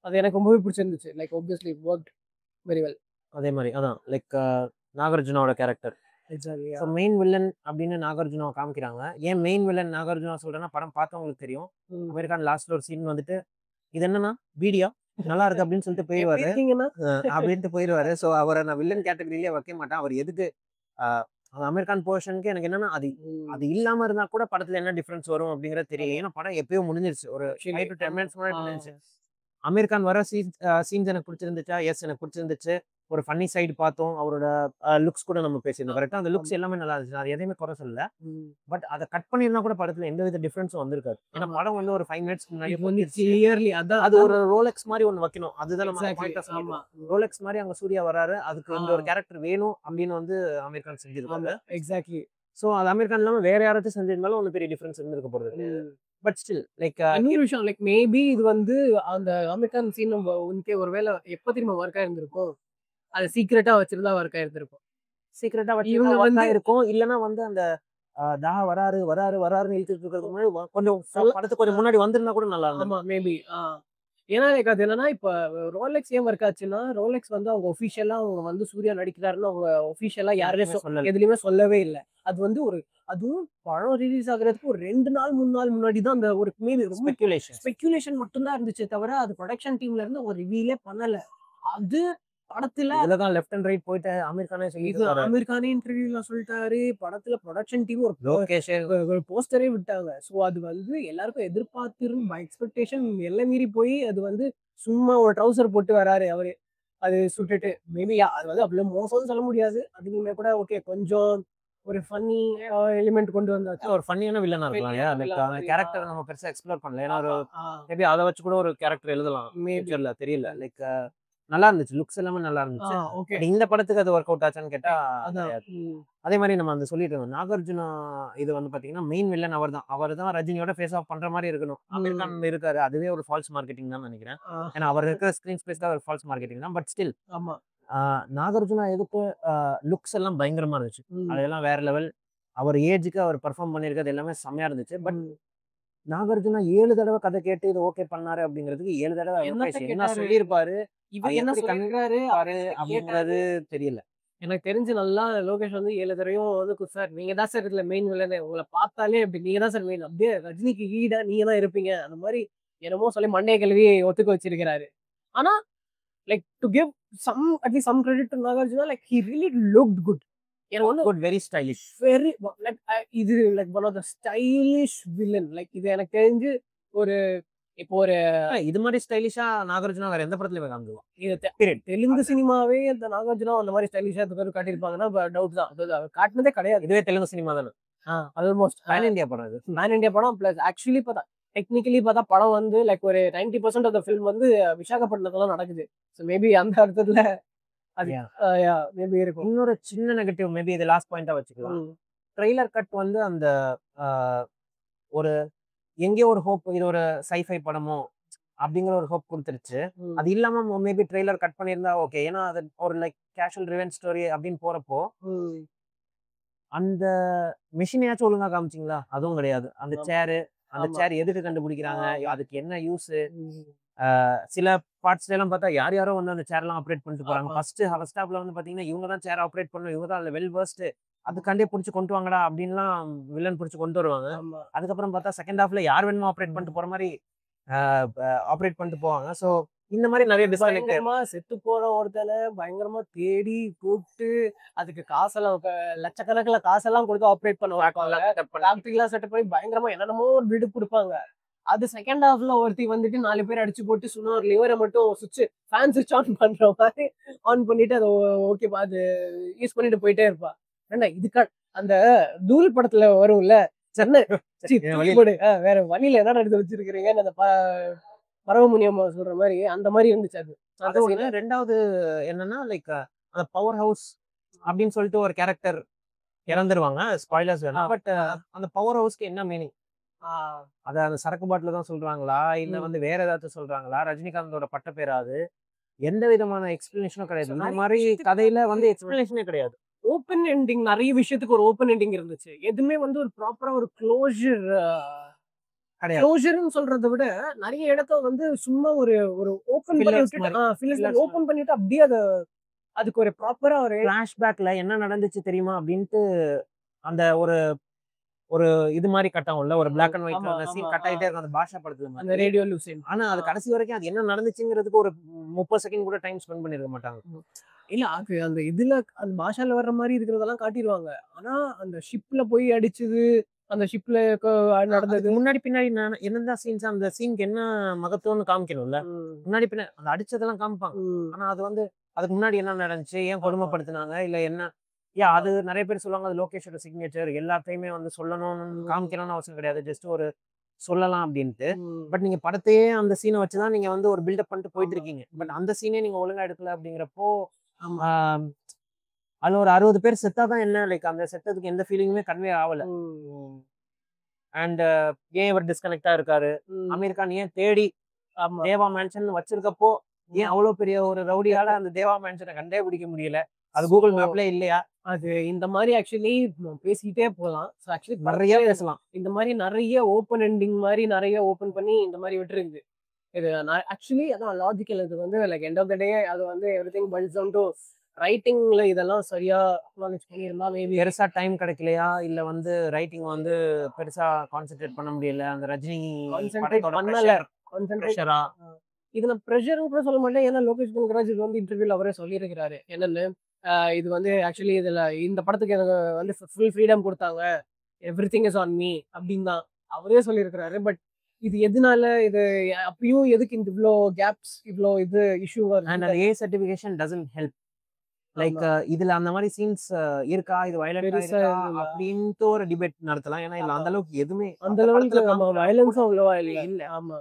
அது எனக்கு ரொம்பவே பிடிச்சிருந்துச்சு. Like obviously it worked very well. அதே மாதிரி அதான் லைக் நாகார்ஜுனாவோட கேரக்டர் மெயின் வில்லன் அப்படின்னு நாகார்ஜுனாவை காமிக்கிறாங்க. ஏன் மெயின் வில்லன் நாகார்ஜுனா சொல்றேன்னா, படம் பார்த்தவங்களுக்கு தெரியும். அமெரிக்கான் லாஸ்ட்ல ஒரு சீன் வந்துட்டு இது என்னன்னா பீடியா நல்லா இருக்கு அப்படின்னு சொல்லிட்டு எப்படி போயிடுவாரு. இருக்கீங்கன்னா அப்படின்ட்டு போயிடுவாரு. ஸோ அவரை நான் வில்லன் கேட்டகரியிலே வைக்க மாட்டேன். அவர் எதுக்கு அமெரிக்கான் போர்ஷனுக்கு எனக்கு என்னன்னா அது அது இல்லாம இருந்தா கூட படத்துல என்ன டிஃபரன்ஸ் வரும் அப்படிங்கறது தெரியும். ஏன்னா படம் எப்பயோ முடிஞ்சிருச்சு. ஒரு 5 to 10 மினிட்ஸ் முன்னாடி முடிஞ்சிருச்சு. அமீர்கான் வர சீன்ஸ் எனக்கு பிடிச்சிருந்துச்சா? எஸ் எனக்கு பிடிச்சிருந்துச்சு. ஒரு ஃபன்னி சைடு பார்த்தோம். அவரோட லுக்ஸ் கூட நம்ம பேசியிருந்தோம். கரெக்ட்டா அந்த லுக்ஸ் எல்லாமே நல்லா இருந்துச்சு. நான் எதையுமே குறை சொல்லல. பட் அத கட் பண்ணியிருந்தா கூட படத்துல எந்த வித டிஃபரன்ஸும் வந்திருக்காது. ஏன்னா படம் வந்து ஒரு 5 மினிட்ஸ்க்கு முன்னாடி கிளியர்லி அதான் அது ஒரு ரோலெக்ஸ் மாதிரி ஒன்னு வைக்கணும். அதுதான் நம்ம Exactly. பாயிண்ட் ஆஃப் ஆமா ரோலெக்ஸ் மாதிரி அங்க சூர்யா வராரு. அதுக்கு இந்த ஒரு கேரக்டர் வேணும் அப்படின்னு வந்து அமீர்கான் செஞ்சிருக்காரு. எக்ஸாக்ட்லி சோ அது அமீர்கான் இல்லாம வேற யாராச்சும் செஞ்சிருந்தாலும் ஒன்னும் பெரிய டிஃபரன்ஸ் இருந்திருக்க போறது. பட் ஸ்டில் லைக் இன்னொரு விஷயம் லைக் மேபி இது வந்து அந்த அமெரிக்கன் சீன் உனக்கே ஒருவேளை எப்ப திரும்ப ஒர்க் ஆயிருந்திருக்கும் அது சீக்கிரட்டா வச்சிருந்தா ஒர்க் ஆயிருந்திருக்கும் சீக்கிரட்டா இவங்க இவங்க வந்து- வந்து இருக்கும். இல்லனா வந்து அந்த தா வராருன்னு இழுத்துட்டு இருக்கிறதுக்கு முன்னாடி கொஞ்சம் படத்துக்கு கொஞ்சம் முன்னாடி வந்திருந்தா கூட நல்லா இருக்கும். ஆமா மேபி ஏன்னா லைக் அது என்னன்னா இப்ப ரோலெக்ஸ் ஏன் ஒர்க் ஆச்சுன்னா ரோலெக்ஸ் வந்து அவங்க ஒபிஷியலா அவங்க வந்து சூர்யா நடிக்கிறாருன்னு அவங்க ஒபிஷியலா யாருமே சொல்லல. எதுலயுமே சொல்லவே இல்லை. அது வந்து ஒரு அதுவும் படம் ரிலீஸ் ஆகுறதுக்கு ஒரு 2 நாள் 3 நாள் முன்னாடி தான் அந்த ஒரு மீது ரொம்ப ஸ்பெகுலேஷன். ஸ்பெகுலேஷன் மட்டும்தான் இருந்துச்சே தவிர அது ப்ரொடக்ஷன் டீம்ல இருந்து ஒரு ரிவீலே பண்ணல. அது படத்துல இதுலதான் லெஃப்ட் அண்ட் ரைட் போயிட்டு அமீர்கானே இது சொல்லிட்டு அமீர் கானே இன்டர்வியூல சொல்லிட்டாரு. படத்துல ப்ரொடக்ஷன் டீம் ஒரு லோகேஷ் ஒரு போஸ்டரே விட்டாங்க. ஸோ அது வந்து எல்லாருக்கும் எதிர்பார்த்திருந்து எக்ஸ்பெக்டேஷன் எல்லை மீறி போய் அது வந்து சும்மா ஒரு ட்ரௌசர் போட்டு வராரு அவரு. அது சுட்டுட்டு மேபி அது வந்து அவ்வளவு மோசம்னு சொல்ல முடியாது. அதுவுமே கூட ஓகே கொஞ்சம் ஒரு ஃபன்னி எலிமெண்ட் கொண்டு வந்தாச்சு. ஒரு ஃபன்னியான வில்லனா இருக்கலாம் இல்லையா? லைக் அந்த கேரக்டர் நம்ம பெருசா எக்ஸ்ப்ளோர் பண்ணல. ஏன்னா ஒரு மேபி அதை வச்சு கூட ஒரு கேரக்டர் எழுதலாம். ஃபியூச்சர்ல தெரியல. லைக் நல்லா இருந்துச்சு. லுக்ஸ் எல்லாமே நல்லா இருந்துச்சு. ஓகே பட் இந்த படத்துக்கு அது ஒர்க் அவுட் ஆச்சான்னு கேட்டா அதான் கிடையாது. அதே மாதிரி நம்ம அந்த சொல்லிட்டு இருந்தோம். நாகார்ஜுனா இது வந்து பாத்தீங்கன்னா மெயின் வில்லன் அவர் தான் ரஜினியோட ஃபேஸ் ஆஃப் பண்ற மாதிரி இருக்கணும். அமீர்கான் இருக்காரு. அதுவே ஒரு ஃபால்ஸ் மார்க்கெட்டிங் தான் நினைக்கிறேன். ஏன்னா அவர் இருக்கிற ஸ்கிரீன் ஸ்பேஸ் தான் ஒரு ஃபால்ஸ் மார்க்கெட்டிங் தான். பட் ஸ்டில் ஆமா நாகார்ஜுனா எதுக்கு லுக்ஸ் எல்லாம் பயங்கரமா இருந்துச்சு. அதெல்லாம் வேற லெவல். அவர் ஏஜுக்கு அவர் பெர்ஃபார்ம் பண்ணியிருக்கிறது எல்லாமே செம்மையா இருந்துச்சு. பட் நாகார்ஜுனா 7 தடவை கதை கேட்டு இது ஓகே பண்ணாரு அப்படிங்கிறதுக்கு 7 தடவை என்ன சொல்லியிருப்பாரு இவர் என்ன சொல்லிருக்காரு அப்படிங்கிறது தெரியல. எனக்கு தெரிஞ்சு நல்லா லோகேஷ் வந்து 7 தடவையும் வந்து சார் நீங்க தான் சார் இதுல மெயின் வில்லனே உங்களை பார்த்தாலே அப்படி நீங்க தான் சார் மெயின் அப்படியே ரஜினிக்கு ஈடா நீங்க தான் இருப்பீங்க அந்த மாதிரி என்னமோ சொல்லி மண்டைய கல்வி ஒத்துக்க வச்சிருக்கிறாரு. ஆனா like to give some at least some credit to Nagarjuna like he really looked good. எனக்கு வந்து good very stylish. Very like இது like one of the stylish villain. Like இது எனக்கு தெரிஞ்சு ஒரு இப்போ ஒரு இது மாதிரி ஸ்டைலிஷா நாகார்ஜுனா வேற எந்த படத்துலயும் காமிச்சுவான். இது தெலுங்கு சினிமாவே அந்த நாகார்ஜுனா அந்த மாதிரி ஸ்டைலிஷா காட்டியிருப்பாங்கன்னா டவுட் தான். அது காட்டினதே கிடையாது. இதுவே தெலுங்கு சினிமா தானே. ஆல்மோஸ்ட் பேன் இந்தியா படம் இது. பேன் இந்தியா படம் பிளஸ் ஆக்சுவலி பார்த்தா டெக்னிக்கலி பார்த்தா படம் வந்து லைக் ஒரு 90% ஆஃப் த ஃபில்ம் வந்து விசாகப்பட்டினத்துல நடக்குது. ஸோ மேபி அந்த அர்த்தத்துல அது மேபி இருக்கும். இன்னொரு சின்ன நெகட்டிவ் மேபி இது லாஸ்ட் பாயிண்டா வச்சுக்கலாம். ட்ரெய்லர் கட் வந்து அந்த ஒரு எங்கேயோ ஒரு ஹோப் இது ஒரு சைஃபை படமோ அப்படிங்கிற ஒரு ஹோப் கொடுத்துருச்சு. அது இல்லாம மேபி ட்ரெய்லர் கட் பண்ணியிருந்தா ஓகே. ஏன்னா அது ஒரு லைக் கேஷுவல் ரிவெஞ்ச் ஸ்டோரி அப்படின்னு போறப்போ அந்த மிஷினையாச்சும் ஒழுங்கா காமிச்சிங்களா? அதுவும் கிடையாது. அந்த சேர் எதுக்கு கண்டுபிடிக்கிறாங்க? அதுக்கு என்ன யூஸ்? சில பார்ட்ஸ்ல எல்லாம் பார்த்தா யாரோ வந்து அந்த சேர் எல்லாம் ஆப்ரேட் பண்ணிட்டு போறாங்க. ஃபர்ஸ்ட் ஹாப்ல வந்து பாத்தீங்கன்னா இவங்க தான் சேர் ஆப்ரேட் பண்ணணும். இவங்க தான் அதுல வெல் வெர்ஸ்ட். அதுக்காண்டே புடிச்சு கொண்டு வாங்கடா அப்படின்லாம் வில்லன் புடிச்சு கொண்டு வருவாங்க. அதுக்கப்புறம் பார்த்தா செகண்ட் ஹாஃப்ல யார் வேணுமோ ஆப்ரேட் பண்ணிட்டு போற மாதிரி ஆப்ரேட் பண்ணிட்டு போவாங்க. ஸோ இந்த மாதிரி நிறைய பயங்கரமா செத்து போற ஒருத்தனை பயங்கரமா தேடி கூப்பிட்டு அதுக்கு காசெல்லாம் லட்சக்கணக்கில் காசெல்லாம் கொடுத்து ஆப்ரேட் பண்ணுவாங்க. செட் பண்ணி பயங்கரமா என்னென்னமோ ஒரு வீடு கொடுப்பாங்க. அது செகண்ட் ஹாஃப்ல ஒருத்தி வந்துட்டு 4 பேர் அடிச்சு போட்டு சும்மா ஒரு லிவரை மட்டும் ஃபேன் சுவிட்ச் ஆன் பண்ற மாதிரி ஆன் பண்ணிட்டு அதை ஓகே அது யூஸ் பண்ணிட்டு போயிட்டே இருப்பா. ஏன்னா இதுக்கா அந்த தூள் படத்துல வரும்ல சென்னை வேற வழியில என்ன எடுத்து வச்சிருக்கிறீங்கன்னு அந்த பரவமுனியம்மா சொல்ற மாதிரி அந்த மாதிரி இருந்துச்சு. அது ரெண்டாவது என்னன்னா லைக் அந்த பவர் ஹவுஸ் அப்படின்னு சொல்லிட்டு ஒரு கேரக்டர் இறந்துருவாங்க. ஸ்பாய்லர்ஸ் வேணும். பட் அந்த பவர் ஹவுஸ்க்கு என்ன மீனிங்? அத அந்த சரக்கு பாட்டில தான் சொல்றாங்களா இல்ல வந்து வேற ஏதாச்சும் சொல்றாங்களா? ரஜினிகாந்தோட பட்ட பேராது எந்த விதமான எக்ஸ்பிளனேஷனும் கிடையாது. இந்த மாதிரி கதையில வந்து எக்ஸ்பிளனேஷனே கிடையாது. ஓப்பன் எண்டிங் நிறைய விஷயத்துக்கு ஒரு ஓப்பன் எண்டிங் இருந்துச்சு. எதுவுமே வந்து ஒரு ப்ராப்பரா ஒரு க்ளோஷர்னு சொல்றதை விட நிறைய இடத்த வந்து சும்மா ஒரு ஓப்பன் ஓப்பன் பண்ணிட்டு அப்படியே அதுக்கு ஒரு ப்ராப்பரா ஒரு ஃபிளாஷ்பேக்ல என்ன நடந்துச்சு தெரியுமா அப்படின்ட்டு அந்த ஒரு இது மாதிரி கட் ஆகும்ல, ஒரு பிளாக் அண்ட் ஒயிட் ஆமா, அந்த சீன் ஆமா, கட் ஆகிட்டே இருக்கும் அந்த பாஷா படத்துல அந்த மாதிரி. ரேடியோ லூசேன். ஆனா அது கடைசி வரைக்கும் அது என்ன நடந்துச்சுங்கிறதுக்கு ஒரு 30 செகண்ட் கூட டைம் ஸ்பெண்ட் பண்ணிருக்க மாட்டாங்க. இல்ல அது அந்த இதுல அந்த பாஷால வர்ற மாதிரி இருக்கிறதெல்லாம் காட்டிடுவாங்க. ஆனா அந்த ஷிப்ல போய் அடிச்சது, அந்த ஷிப்ல நடந்தது அதுக்கு முன்னாடி பின்னாடி என்னதான் சீன்ஸ், அந்த சீனுக்கு என்ன மகத்துவம்னு காமிக்கணும்ல. முன்னாடி பின்னாடி அந்த அடிச்சதெல்லாம் காமிப்பாங்க. ஆனா அது வந்து அதுக்கு முன்னாடி என்ன நடந்துச்சு, ஏன் கொடுமைப்படுத்தினாங்க, இல்ல என்ன அது நிறைய பேர் சொல்லுவாங்க அது லோகேஷோட சிக்னேச்சர், எல்லாத்தையுமே வந்து சொல்லணும்னு காமிக்கணும்னு அவசியம் கிடையாது, ஜஸ்ட் ஒரு சொல்லலாம் அப்படின்ட்டு. பட் நீங்க படத்தையே அந்த சீனை வச்சுதான் நீங்க வந்து ஒரு பில்டப் பண்ணிட்டு போயிட்டு இருக்கீங்க. பட் அந்த சீனே நீங்க ஒழுங்கா எடுக்கல அப்படிங்கிறப்போ அதுல ஒரு 60 பேர் செத்தாதான் என்ன, லைக் அந்த செத்ததுக்கு எந்த ஃபீலிங்குமே கன்வே ஆகல. அண்ட் ஏன் இவர் டிஸ்கனெக்டா இருக்காரு, அமீர் கான் ஏன் தேடி தேவா மேன்ஷன் வச்சிருக்கப்போ ஏன் அவ்வளவு பெரிய ஒரு ரவுடியால அந்த தேவா மேன்ஷனை கண்டே பிடிக்க முடியல, அது கூகுள் மேப்ல இல்லையா? அது இந்த மாதிரி ஆக்சுவலி பேசிக்கிட்டே போகலாம். நிறைய பேசலாம். இந்த மாதிரி நிறைய ஓப்பன் எண்டிங் மாதிரி நிறைய ஓப்பன் பண்ணி இந்த மாதிரி விட்டுருக்குது. இது ஆக்சுவலி அதான் லாஜிக்கல். இது வந்து லைக் எண்ட் ஆஃப் த டே அது வந்து எவ்ரிதிங் பாய்ல்ஸ் டவுன் டு ரைட்டிங்ல இதெல்லாம் சரியா அக்னாலேஜ் பண்ணியிருந்தா மேபி. பெருசா டைம் கிடைக்கலையா, இல்ல வந்து ரைட்டிங் வந்து பெருசா கான்சென்ட்ரேட் பண்ண முடியல, அந்த ரஜினி கான்சென்ட்ரேஷரா இதுல ப்ரெஷர்னு கூட சொல்ல மாட்டேன். ஏன்னா லோகேஷ் கனகராஜ் இது வந்து இன்டர்வியூல அவரே சொல்லியிருக்கிறாரு என்னன்னு, இது வந்து ஆக்சுவலி இதுல இந்த படத்துக்கு எனக்கு வந்து ஃபுல் ஃப்ரீடம் கொடுத்தாங்க, எவ்ரிதிங் இஸ் ஆன் மீ அப்படின்னு தான் அவரே சொல்லியிருக்கிறாரு. பட் இது எதனால இது அப்பயும் எதுக்கு இந்த இவ்வளோ கேப்ஸ், இவ்வளோ இது இஷ்யூ வருது? அண்ட் அந்த ஏ சர்டிஃபிகேஷன் டசன்ட் ஹெல்ப். லைக் இதுல அந்த மாதிரி சீன்ஸ் இருக்கா, இது வயலன்ட் அப்படின்ட்டு ஒரு டிபேட் நடத்தலாம். ஏன்னா இல்ல அந்த அளவுக்கு எதுவுமே அந்த லெவலுக்கு நம்ம வயலன்ஸும் அவ்வளவா இல்ல. ஆமா.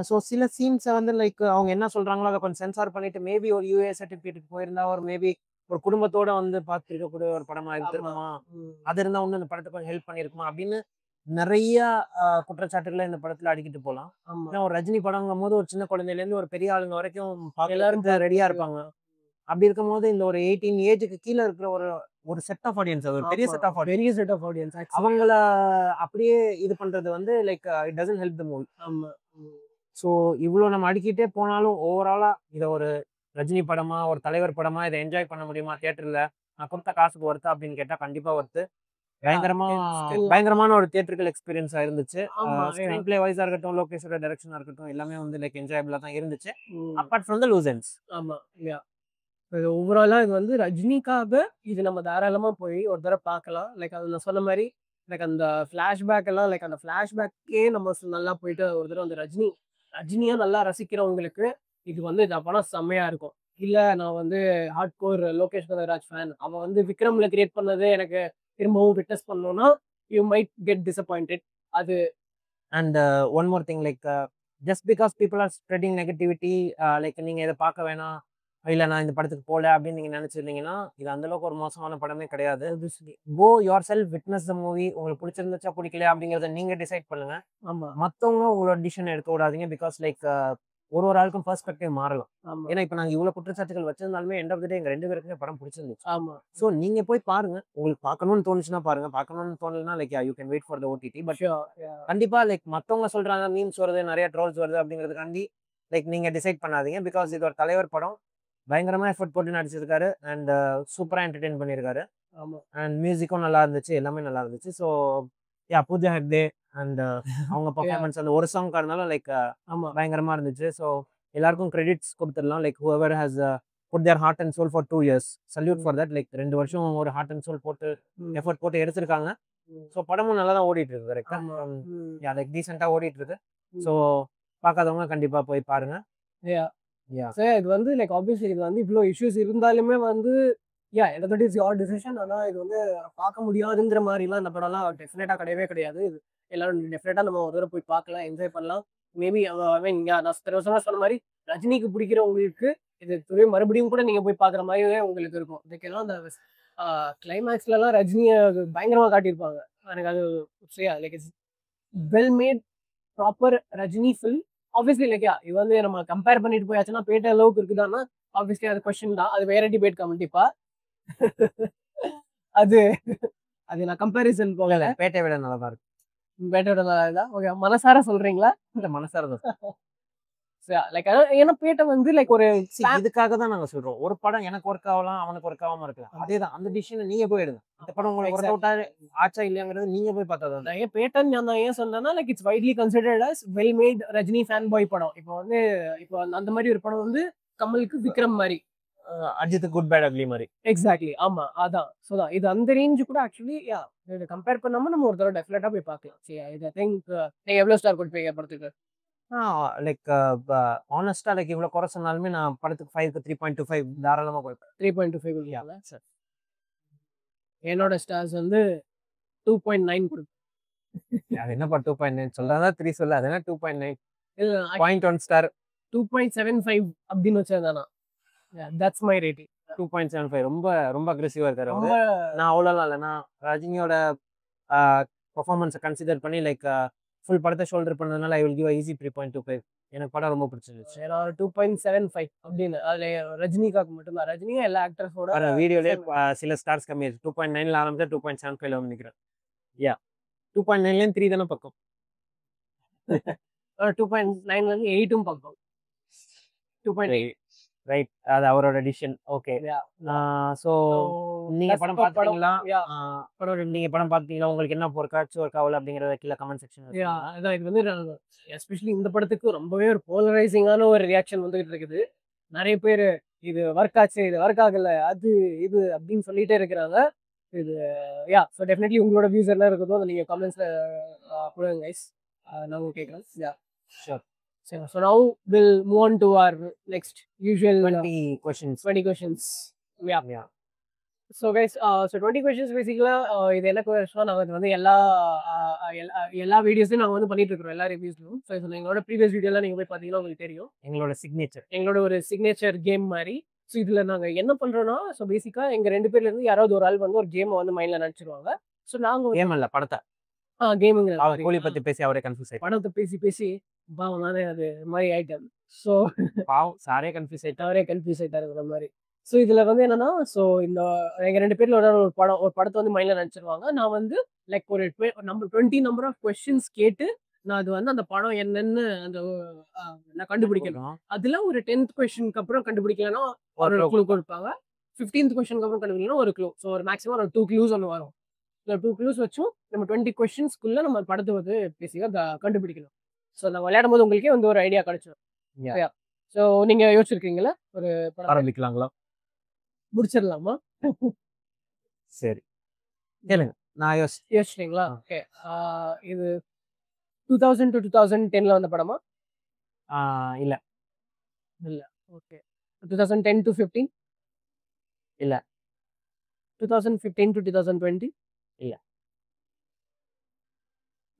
ஸோ சில சீன்ஸை வந்து லைக் அவங்க என்ன சொல்றாங்களோ அதை கொஞ்சம் சென்சார் பண்ணிட்டு மேபி ஒரு யூஏ சர்டிஃபிகேட் போயிருந்தா, ஒரு மேபி ஒரு குடும்பத்தோட வந்து பார்த்துருக்கக்கூடிய ஒரு படமா இருக்குமா, அது இருந்தா ஒண்ணு இந்த படத்துக்கு கொஞ்சம் ஹெல்ப் பண்ணிருக்குமா அப்படின்னு நிறைய குற்றச்சாட்டுகளை இந்த படத்துல அடிக்கிட்டு போகலாம். ஏன்னா ஒரு ரஜினி படங்கும் போது ஒரு சின்ன குழந்தையில இருந்து ஒரு பெரிய ஆளுங்க வரைக்கும் எல்லாரும் ரெடியா இருப்பாங்க. அப்படி இருக்கும் போது இந்த ஒரு 18 ஏஜுக்கு கீழே இருக்கிற ஒரு செட் ஆஃப் ஆடியன்ஸ், அது ஒரு பெரிய செட் ஆஃப் ஆடியன்ஸ், அவங்கள அப்படியே இது பண்றது வந்து like it doesn't help the movie. So இவ்வளோ நம்ம அடிக்கிட்டே போனாலும் ஓவராலா இதை ஒரு ரஜினி படமா, ஒரு தலைவர் படமா இதை என்ஜாய் பண்ண முடியுமா தியேட்டர்ல, நான் கொடுத்த காசுக்கு ஒர்த்தா அப்படின்னு கேட்டா கண்டிப்பா ஒர்த்து. பயங்கரமான ஒரு தியேட்டர்கள் எக்ஸ்பீரியன்ஸா இருந்துச்சு. ஸ்கிரீன் பிளே வைஸா இருக்கட்டும், லோகேஷோட டைரக்ஷனா இருக்கட்டும், எல்லாமே வந்து லைக் என்ஜாயபிளா தான் இருந்துச்சு. Apart from the loose ends. ஆமா இல்லையா, ஓவராலா இது வந்து ரஜினிக்காக இது நம்ம தாராளமா போய் ஒரு தடவை பார்க்கலாம். லைக் அது நான் சொன்ன மாதிரி லைக் அந்த ஃபிளாஷ்பேக் எல்லாம், லைக் அந்த ஃபிளாஷ்பேக்கே நம்ம நல்லா போயிட்டு ஒரு தடவை அந்த ரஜினியா நல்லா ரசிக்கிறவங்களுக்கு இது வந்து இந்த படம் செம்மையா இருக்கும். இல்ல நான் வந்து hard core Lokesh Kanagaraj fan, அவன் வந்து விக்ரம்ல கிரியேட் பண்ணது எனக்கு திரும்பவும் விட்னஸ் பண்ணணும்னா யூ மைட் கெட் டிசப்பாயிண்டட். அது and one more thing, like just because people are spreading negativity, like நீங்க இதை பார்க்க வேணாம், இல்ல நான் இந்த படத்துக்கு போல அப்படின்னு நீங்க நினைச்சிருந்தீங்கன்னா இது அந்த அளவுக்கு ஒரு மோசமான படமே கிடையாது. Go yourself, witness the movie. உங்களுக்கு பிடிச்சிருந்துச்சா பிடிக்கல அப்படிங்கறத நீங்க டிசைட் பண்ணுங்க. மத்தவங்க உங்களோட டிசிஷன் எடுக்க விடாதீங்க. பிகாஸ் லைக் ஒரு ஆளுக்கும் பெர்ஸ்பெக்டிவ் மாறலாம். ஏன்னா இப்ப நாங்க இவ்வளவு குற்றச்சாட்டுகள் வச்சிருந்தாலுமே எண்ட் ஆஃப் தி டே எங்க 2 பேருக்குமே படம் பிடிச்சிருந்துச்சு. சோ நீங்க போய் பாருங்க, உங்களுக்கு பார்க்கணும்னு தோணுச்சுன்னா பாருங்க, பார்க்கணும்னு தோணலனா like you can wait for the OTT. But கண்டிப்பா லைக் மத்தவங்க சொல்றாங்க, மீம்ஸ் வருது, நிறைய ட்ரோல்ஸ் வருது அப்படிங்கிறதுக்காண்டி லைக் நீங்க டிசைட் பண்ணாதீங்க. பிகாஸ் இது ஒரு தலைவர் படம், பயங்கரமா எஃபர்ட் போட்டு நடிச்சிருக்காரு அண்ட் சூப்பரா என்டர்டெயின் பண்ணியிருக்காரு. அண்ட் மியூசிக்கும் நல்லா இருந்துச்சு, எல்லாமே நல்லா இருந்துச்சு. ஸோ பூஜா ஹெக்டே அண்ட் அவங்க பர்ஃபார்மன்ஸ் அந்த ஒரு சாங்காக இருந்தாலும் லைக் பயங்கரமா இருந்துச்சு. ஸோ எல்லாருக்கும் கிரெடிட்ஸ் கொடுத்துடலாம். Like whoever has put their heart and soul for 2 years, salute for that. Like 2 வருஷம் ஒரு ஹார்ட் அண்ட் சோல் போட்டு எஃபர்ட் போட்டு எடுத்திருக்காங்க. ஸோ படமும் நல்லா தான் ஓடிட்டு இருக்கு. கரெக்டா லைக் டீசெண்டா ஓடிட்டு இருக்கு. ஸோ பார்க்காதவங்க கண்டிப்பா போய் பாருங்க. இது வந்து லைக் ஆப்வியஸ்லி இது வந்து இவ்வளோ இஷ்யூஸ் இருந்தாலுமே வந்து தட் இஸ் யோர் டிசிஷன். ஆனால் இது வந்து பார்க்க முடியாதுங்கிற மாதிரிலாம் இந்த படம்லாம் டெஃபினட்டாக கிடையவே கிடையாது. இது எல்லாரும் டெஃபினட்டாக நம்ம ஒரு தடவை போய் பார்க்கலாம், என்ஜாய் பண்ணலாம். மேபி ஐ மீன் நான் சொன்ன மாதிரி ரஜினிக்கு பிடிக்கிறவங்களுக்கு இது மறுபடியும் கூட நீங்கள் போய் பார்க்குற மாதிரியே உங்களுக்கு இருக்கும். இதுக்கெல்லாம் அந்த கிளைமேக்ஸ்லாம் ரஜினியை பயங்கரமாக காட்டியிருப்பாங்க. எனக்கு அது like it's well made proper Rajini film. Obviously like இது வந்து நம்ம கம்பேர் பண்ணிட்டு போயாச்சுன்னா பேட்ட அளவுக்கு இருக்குதான்னா ஆப்வியஸ்லி அது கொஸ்டின் தான், அது வேற டிபேட் கண்டிப்பா. அது நான் கம்பேரிசன் போகல, பேட்டை விட நல்லா தான் இருக்கு. பேட்டை விட நல்லா இருக்கா? ஓகே, மனசார சொல்றீங்களா? இந்த மனசார தான். லைக் ஏன்னா பேட்டை வந்து லைக் ஒரு இதுக்காக தான் நாங்க சொல்றோம். ஒரு படம் எனக்கு ஒர்க் ஆகலாம், அவனுக்கு ஒர்க் ஆகாம இருக்கலாம். அதேதான் அந்த டிசிஷனை நீங்க போய் எடுங்க. இந்த படம் உங்களுக்கு ஒர்க் அவுட் ஆச்சா இல்லையாங்கிறது நீங்க போய் பார்த்தா தான். ஏன் பேட்டன் நான் ஏன் சொன்னேன்னா like it's widely considered as well made Rajini fan boy படம். இப்போ வந்து இப்போ அந்த மாதிரி ஒரு படம் வந்து கமலுக்கு விக்ரம் மாதிரி, அஜித் குட் பேட் அக்லி மாதிரி. எக்ஸாக்ட்லி. ஆமா அதான் தான் இது அந்த ரேஞ்சு கூட ஆக்சுவலி இதை கம்பேர் பண்ணாம நம்ம ஒரு தடவை டெஃபினட்டா போய் பார்க்கலாம். சரி ஐ திங்க் நீங்க எவ்வளவு ஸ்டார் கொடுப்பீங்க படத்துக்கு? லைக் ஆனஸ்டா லைக் இவ்வளவு குறை சொன்னாலுமே நான் படத்துக்கு 5க்கு 3.25 தாராளமா கொடுப்பேன். 3.25 சார். என்னோட ஸ்டார்ஸ் வந்து 2.9 கொடுப்பேன். அது என்னப்பா 2.9 சொல்றதா 3 சொல்ல, அது என்ன 2.9? இல்ல 0.1 ஸ்டார் 2.75 அப்படின்னு வச்சிருந்தானா தட்ஸ் மை ரேட்டிங். 2.75 ரொம்ப ரொம்ப அக்ரெசிவா இருக்காரு அவரு. ரொம்ப நான் அவ்வளோலாம் இல்லை. நான் ரஜினியோட பெர்ஃபார்மன்ஸை கன்சிடர் பண்ணி லைக் ஃபுல் படத்தை ஷோல்டர் பண்ணதுனால ஐ வில் கிவ் ஈஸி 3.25. எனக்கு படம் ரொம்ப பிடிச்சிருந்துச்சு. ஏன்னா 2.75 அப்படின்னு அதுல ரஜினிகாக்கு மட்டும்தான். ரஜினியும் எல்லா ஆக்டர்ஸோட வீடியோலே சில ஸ்டார்ஸ் கம்மி ஆயிடுச்சு. 2.9ல ஆரம்பிச்சா 2.75 வந்து நிற்கிறேன். யா 2.9லேயும் 3 தானே பக்கம். 2.9 வந்து 8ம் பக்கம். 2.8 ரைட், அது அவரோட டிசிஷன். ஓகே. ஸோ நீங்க படம் பார்த்தீங்களா? நீங்க படம் பார்த்தீங்களா? உங்களுக்கு என்ன ஒர்க் ஆகல அப்படிங்கறத கீழே கமெண்ட் செக்ஷன். அதான் இது வந்து எஸ்பெஷலி இந்த படத்துக்கு ரொம்பவே ஒரு போலரைசிங்கான ஒரு ரியாக்ஷன் வந்துகிட்டு இருக்குது. நிறைய பேர் இது ஒர்க் ஆச்சு, இது ஒர்க் ஆகல, அது இது அப்படின்னு சொல்லிட்டே இருக்கிறாங்க. இது ஸோ டெஃபினெட்லி உங்களோட வியூஸ் என்ன இருக்குதோ அதை நீங்க கமெண்ட்ஸ்ல கொடுங்க கைஸ். நாங்கள் கேட்குறோம். Sure. So now we'll move on to our next usual 20 questions. 20 questions. Yeah. So guys, so 20 questions basically இது என்ன கொஸ்டின் நாங்க வந்து எல்லா வீடியோஸையும் நாங்க வந்து பண்ணிட்டு இருக்கோம், எல்லா ரிவ்யூஸ்லயும். ஸோ எங்களோட ப்ரீவியஸ் வீடியோலாம் நீங்க போய் பார்த்தீங்கன்னா உங்களுக்கு தெரியும். எங்களோட ஒரு சிக்னேச்சர் கேம் மாதிரி. ஸோ இதுல நாங்க என்ன பண்றோம்னா, ஸோ பேசிக்கா எங்க 2 பேர்ல இருந்து யாராவது ஒரு ஆள் வந்து ஒரு கேமை வந்து மைண்ட்ல நினைச்சிருவாங்க. ஸோ நாங்க கேம் இல்ல படத்தை கேமுங்க கோழி பத்தி பேசி அவரே கன்ஃபியூஸ் ஆயிட்டாரு. படத்தை பேசி பாவம் நானே அது மாதிரி ஆயிட்டாரு. ஸோ பாவம் சாரே கன்ஃபியூஸ் ஆயிட்டாருங்கிற மாதிரி. ஸோ இதுல வந்து என்னன்னா, ஸோ இந்த எங்க 2 பேர்ல ஒரு படத்தை வந்து மைண்ட்ல நினைச்சிருவாங்க. நான் வந்து லைக் ஒரு 20 நம்பர் ஆஃப் கொஸ்டின்ஸ் கேட்டு நான் அது வந்து அந்த படம் என்னன்னு அந்த நான் கண்டுபிடிக்கணும். அதுல ஒரு 10th கொஸ்டினுக்கு அப்புறம் கண்டுபிடிக்கலன்னா ஒரு க்ளூ கொடுப்பாங்க. 15th கொஸ்டினுக்கு அப்புறம் கண்டுபிடிக்கணும் ஒரு க்ளூ. ஸோ ஒரு மேக்ஸிமம் ஒரு 2 க்ளூஸ் ஒன்று வரும். இந்த 2 க்ளூஸ் வச்சும் நம்ம 20 கொஸ்டின்ஸ்க்குள்ள நம்ம படத்தை வந்து பேசிக்கா கண்டுபிடிக்கணும். ஸோ நான் விளையாடும் போது உங்களுக்கே வந்து ஒரு ஐடியா கிடைச்சிடும். ஸோ நீங்க யோசிச்சிருக்கீங்களா ஒரு படம் ஆரம்பிக்கலாங்களா? முடிச்சிடலாமா? சரி கேளுங்க. நான் யோசிச்சிட்டீங்களா? ஓகே. இது 2000 to 2010ல வந்த படமா? இல்ல. ஓகே. 2010 to 15? இல்ல. 2015 to 2020? இல்ல.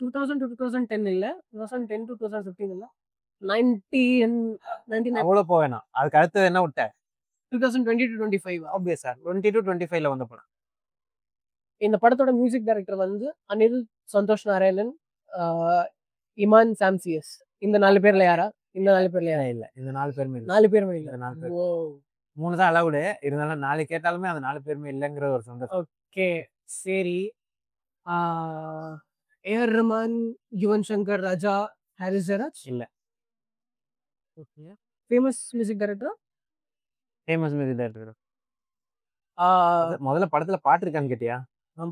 2000 to 2010 இல்ல. 2010 to 2015 இல்ல. 99 அவ்வளவு போவேனா? அதுக்கு அடுத்து என்ன விட்ட? 2020 to 25. ஆப்வியஸா 20 to 25ல வந்த படம். இந்த படத்தோட மியூசிக் டைரக்டர் வந்து அனில், சந்தோஷ் நாராயணன், இமான் சாம்சியஸ். இந்த 4 பேர்ல யாரா? இந்த 4 பேர்ல யாரா? இல்ல. இந்த 4 பேருமே இல்ல. 4 பேருமே இல்ல. 4 பேர். ஓ 3 தான் அலவுடு. இருந்தாலும் 4 கேட்டாலுமே அந்த 4 பேருமே இல்லங்கிற ஒரு சந்தோஷம். ஓகே சரி. ஏஆர் ரஹ்மான், யுவன் சங்கர் ராஜா, ஹாரிஸ் ஜெயராஜ்? இல்ல. Okay. Famous music director? Famous music director. முதல்ல படத்துல பாட்டு இருக்கான்னு கேட்டியா?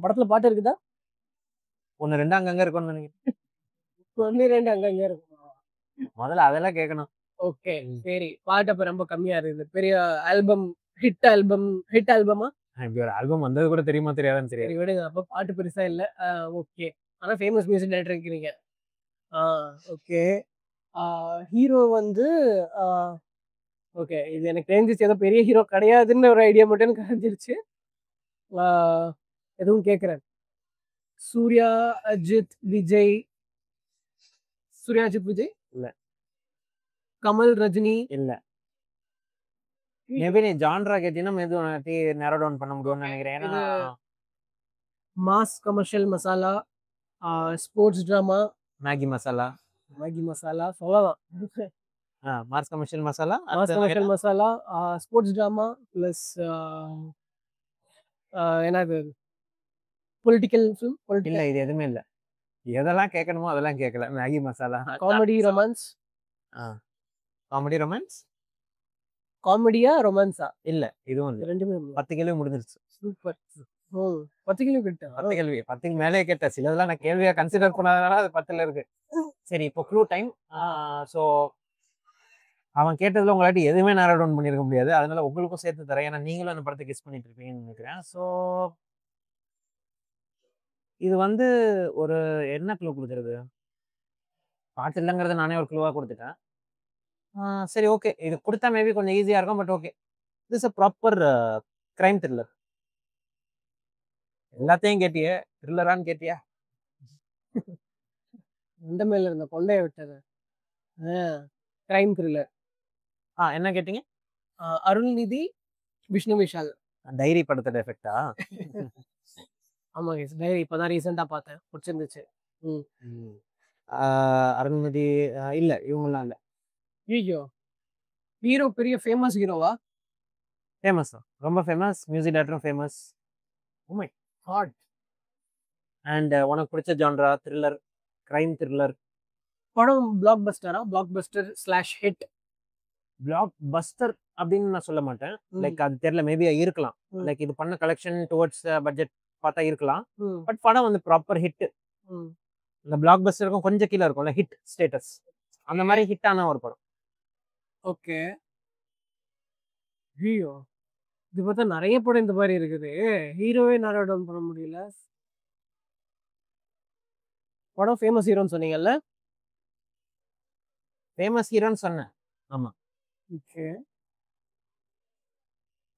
படத்துல பாட்டு இருக்குதா? 1 2 அங்கங்க இருக்கும்னு நினைக்கிறேன். 1 2 அங்கங்க இருக்கும். முதல்ல அதெல்லாம் கேட்கணும். ஓகே சரி. பாட்டு அப்ப ரொம்ப கம்மியா இருக்குது. பெரிய ஆல்பம், ஹிட் ஆல்பமா? இப்படி ஒரு ஆல்பம் வந்தது கூட தெரியுமா தெரியாதான்னு தெரியாது. சரி விடுங்க. அப்ப பாட்டு பெருசா இல்ல. ஓகே. ஆனா ஃபேமஸ் மியூசிக் டைரக்டர் இருக்கிறீங்க. ஓகே. ஹீரோ வந்து ஓகே இது எனக்கு தெரிஞ்சிச்சு. ஏதோ பெரிய ஹீரோ கிடையாதுன்னு ஒரு ஐடியா மட்டும் எனக்கு தெரிஞ்சிருச்சு. எதுவும் கேட்குறேன். சூர்யா, அஜித், விஜய்? சூர்யா, அஜித், விஜய் இல்ல. கமல், ரஜினி? இல்ல. மேபி நீ ஜான்ரா கேட்டீங்கன்னா மெது நேரோ டவுன் பண்ண முடியும்னு நினைக்கிறேன். ஏன்னா mass, commercial, masala, sports drama? Maggi masala சொல்லலாம். Mass commercial masala, sports drama plus என்னது பொலிட்டிக்கல் ஃபிலிம்? இல்ல இது எதுவுமே இல்ல. எதெல்லாம் கேட்கணுமோ அதெல்லாம் கேட்கல. Maggi masala, comedy, romance? Comedy romance காமெடியா ரொமான்ஸா இல்ல இதுவும் இல்ல. ரெண்டுமே 10 கேள்வி முடிஞ்சிருச்சு. சூப்பர். ஓ 10 கிலோ கிட்ட 10 கேள்வி 10க்கு மேலே கேட்டேன். சிலதெல்லாம் நான் கேள்வியா கன்சிடர் பண்ணாதனால அது 10ல இருக்கு. சரி இப்போ க்ளூ டைம். ஸோ அவன் கேட்டதுல உங்களாட்டி எதுவுமே நேரோ டவுன் பண்ணியிருக்க முடியாது. அதனால உங்களுக்கும் சேர்த்து தரேன். ஏன்னா நீங்களும் அந்த படத்தை கெஸ் பண்ணிட்டு இருப்பீங்கன்னு நினைக்கிறேன். ஸோ இது வந்து ஒரு என்ன க்ளூ கொடுக்குறது? பாட்டு இல்லைங்கிறத நானே ஒரு க்ளூவாக கொடுத்துட்டேன். சரி ஓகே, இது கொடுத்தா மேபி கொஞ்சம் ஈஸியாக இருக்கும். But okay, this a proper crime thriller. எல்லாத்தையும் கேட்டியே, த்ரில்லரான்னு கேட்டியா? இந்த மேல இருந்த கொண்டைய விட்டது கிரைம் த்ரில்லர். என்ன கேட்டீங்க? அருள்நிதி விஷ்ணு விஷால் டைரி படத்தோட எஃபெக்டா? ஆமாங்க டைரி இப்போதான் ரீசெண்டாக பார்த்தேன், பிடிச்சிருந்துச்சு. அருண்மதி இல்ல, இவங்கெல்லாம் இல்ல. ஐயோ ஹீரோ பெரிய ஃபேமஸ் ஹீரோவா? ஃபேமஸ் தான், ரொம்ப ஃபேமஸ். மியூசிக் டைரக்டரும் famous. Oh my god. And உனக்கு பிடிச்ச ஜான்ரா த்ரில்லர், கிரைம் த்ரில்லர். படம் பிளாக் பஸ்டரா? Blockbuster slash hit? Blockbuster அப்படின்னு நான் சொல்ல மாட்டேன். லைக் அது தெரியல, மேபி இருக்கலாம். லைக் இது பண்ண கலெக்ஷன் டுவர்ட்ஸ் பட்ஜெட் பார்த்தா இருக்கலாம். பட் படம் வந்து ப்ராப்பர் ஹிட். இந்த பிளாக் பஸ்டருக்கும் கொஞ்சம் கீழே இருக்கும்ல ஹிட் ஸ்டேட்டஸ், அந்த மாதிரி ஹிட் ஆன ஒரு படம். ஓகே. ஐயோ இது பார்த்தா நிறைய படம் இந்த மாதிரி இருக்குது. ஹீரோவே நேரோ டவுன் பண்ண முடியல. படம் ஃபேமஸ் ஹீரோன்னு சொன்னீங்கல்ல? ஃபேமஸ் ஹீரோன்னு சொன்னேன். ஆமா. ஓகே.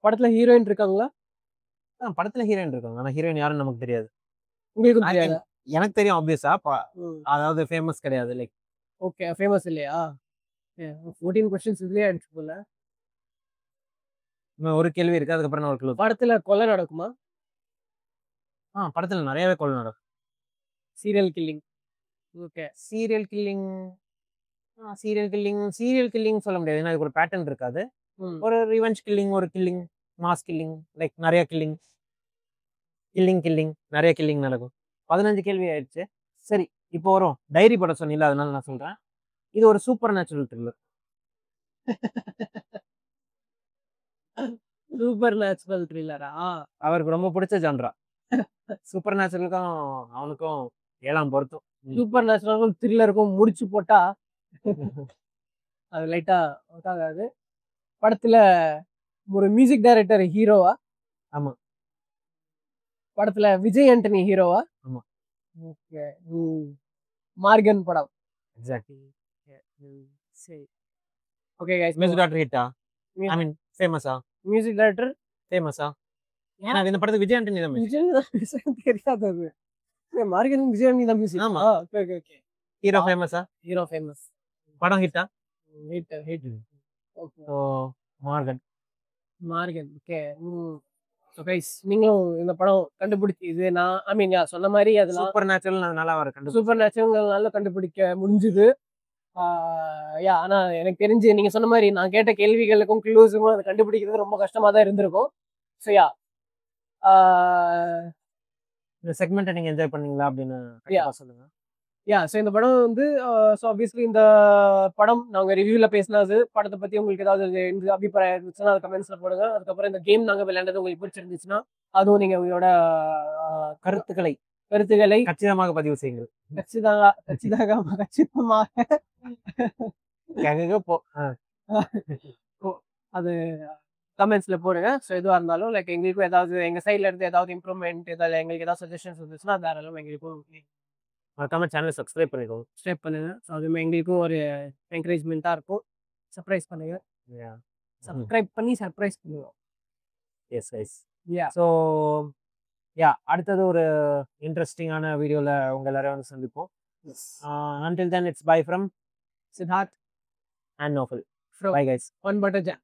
படத்துல ஹீரோயின் இருக்காங்களா? படத்துல ஹீரோயின் இருக்காங்க. ஆனா ஹீரோயின் யாருன்னு நமக்கு தெரியாது. உங்களுக்கு தெரியாது? எனக்கு தெரியும் ஆப்வியஸா. அதாவது ஃபேமஸ் கிடையாது. லைக் ஓகே ஃபேமஸ் இல்லையா? 14 क्वेश्चंस இதுலயே ஆயிடுச்சு போல. ஒரு கேள்வி இருக்கு, அதுக்கப்புறம் நான் ஒரு க்ளூ. படத்துல கொலை நடக்குமா? படத்துல நிறையவே கொலை நடக்கும். Serial killing? Okay. Serial killing serial killing சொல்ல முடியாது. ஏன்னா இதுக்கு ஒரு பேட்டர்ன் இருக்காது. ஒரு ரிவெஞ்ச் கில்லிங், ஒரு கில்லிங், மாஸ் கில்லிங், லைக் நிறைய கில்லிங் நிறைய கில்லிங் நடக்கும். 15 கேள்வி ஆயிடுச்சு. சரி இப்போ வரும். டைரி படம் சொன்னீங்களா, அதனால நான் சொல்றேன். இது ஒரு supernatural thriller. Supernatural த்ரில்லரா? அவருக்கு ரொம்ப பிடிச்ச ஜான்ரா. சூப்பர் நேச்சுரலுக்கும் அவனுக்கும் 7ஆம் பொருத்தம். சூப்பர் நேச்சுரலுக்கும் த்ரில்லருக்கும் முடிச்சு போட்டா அது லைட்டா ஒர்க் ஆகாது. படத்துல ஒரு மியூசிக் டைரக்டர் ஹீரோவா? ஆமா. படத்துல விஜய் ஆண்டனி ஹீரோவா? ஆமா. ஓகே. மார்கன் படம். எக்ஸாக்ட்லி. சரி ஓகே गाइस. மியூசிக் டைரக்டர் ஹிட்டா? ஐ மீன் ஃபேமஸா? மியூசிக் டைரக்டர் ஃபேமஸா? ஏன்னா இந்த படத்துக்கு விஜய் ஆண்டனி தான் விஜய் தான் தெரியாது அது. மார்கன் விஜய் ஆண்டனி தான் மியூசிக். ஆமா. Okay okay okay. ஹீரோ ஃபேமஸா? Hero famous. படம் ஹிட்டா? Hit. Okay. So Maargan. Okay. So guys நீங்களும் இந்த படம் கண்டுபிடிச்சி, இது நான் ஐ மீன் சொன்ன மாதிரி அதெல்லாம் சூப்பர் நேச்சுரல் நல்லா இருக்கு. சூப்பர் நேச்சுரல்னால கண்டுபிடிக்க முடிஞ்சுது. ஆனா எனக்கு தெரிஞ்சு நீங்க சொன்ன மாதிரி நான் கேட்ட கேள்விகளுக்கும் க்ளூஸுக்கும் அதை கண்டுபிடிக்கிறது ரொம்ப கஷ்டமா தான் இருந்திருக்கும். ஸோ இந்த செக்மெண்ட்டை நீங்க என்ஜாய் பண்ணீங்களா அப்படின்னு சொல்லுங்க. ஸோ இந்த படம் வந்து ஸோ ஆப்வியஸ்லி இந்த படம் நாங்கள் ரிவ்யூவில் பேசினது. படத்தை பற்றி உங்களுக்கு ஏதாவது இந்த அபிப்பிராயம் இருந்துச்சுன்னா அது கமெண்ட்ஸில் போடுங்க. அதுக்கப்புறம் இந்த கேம் நாங்கள் விளையாண்டது உங்களுக்கு பிடிச்சிருந்துச்சுன்னா அதுவும் நீங்கள் உங்களோட கருத்துக்களை கச்சிதமாக பதிவு செய்யுங்கள். கச்சிதமாக அது கமெண்ட்ஸ்ல போடுங்க. ஸோ எதுவாக இருந்தாலும் லைக் எங்களுக்கும் ஏதாவது எங்கள் சைட்ல இருந்து ஏதாவது இம்ப்ரூவ்மெண்ட் ஏதாவது எங்களுக்கு ஏதாவது சஜஷன்ஸ் இருந்துச்சுன்னா தாராளம் எங்களுக்கும் மறக்காம சேனலை சப்ஸ்கிரைப் பண்ணுங்க. ஸோ அதுவுமே எங்களுக்கும் ஒரு என்கரேஜ்மெண்ட்டாக இருக்கும். சர்ப்ரைஸ் பண்ணுங்க. சப்ஸ்கிரைப் பண்ணி சர்ப்ரைஸ் பண்ணுவோம். S S. ஸோ அடுத்தது ஒரு இன்ட்ரெஸ்டிங்கான வீடியோவில் உங்கள் எல்லாரையும் வந்து சந்திப்போம். Until then, it's bye from Siddharth and Nofal. Bye guys. One butter jam.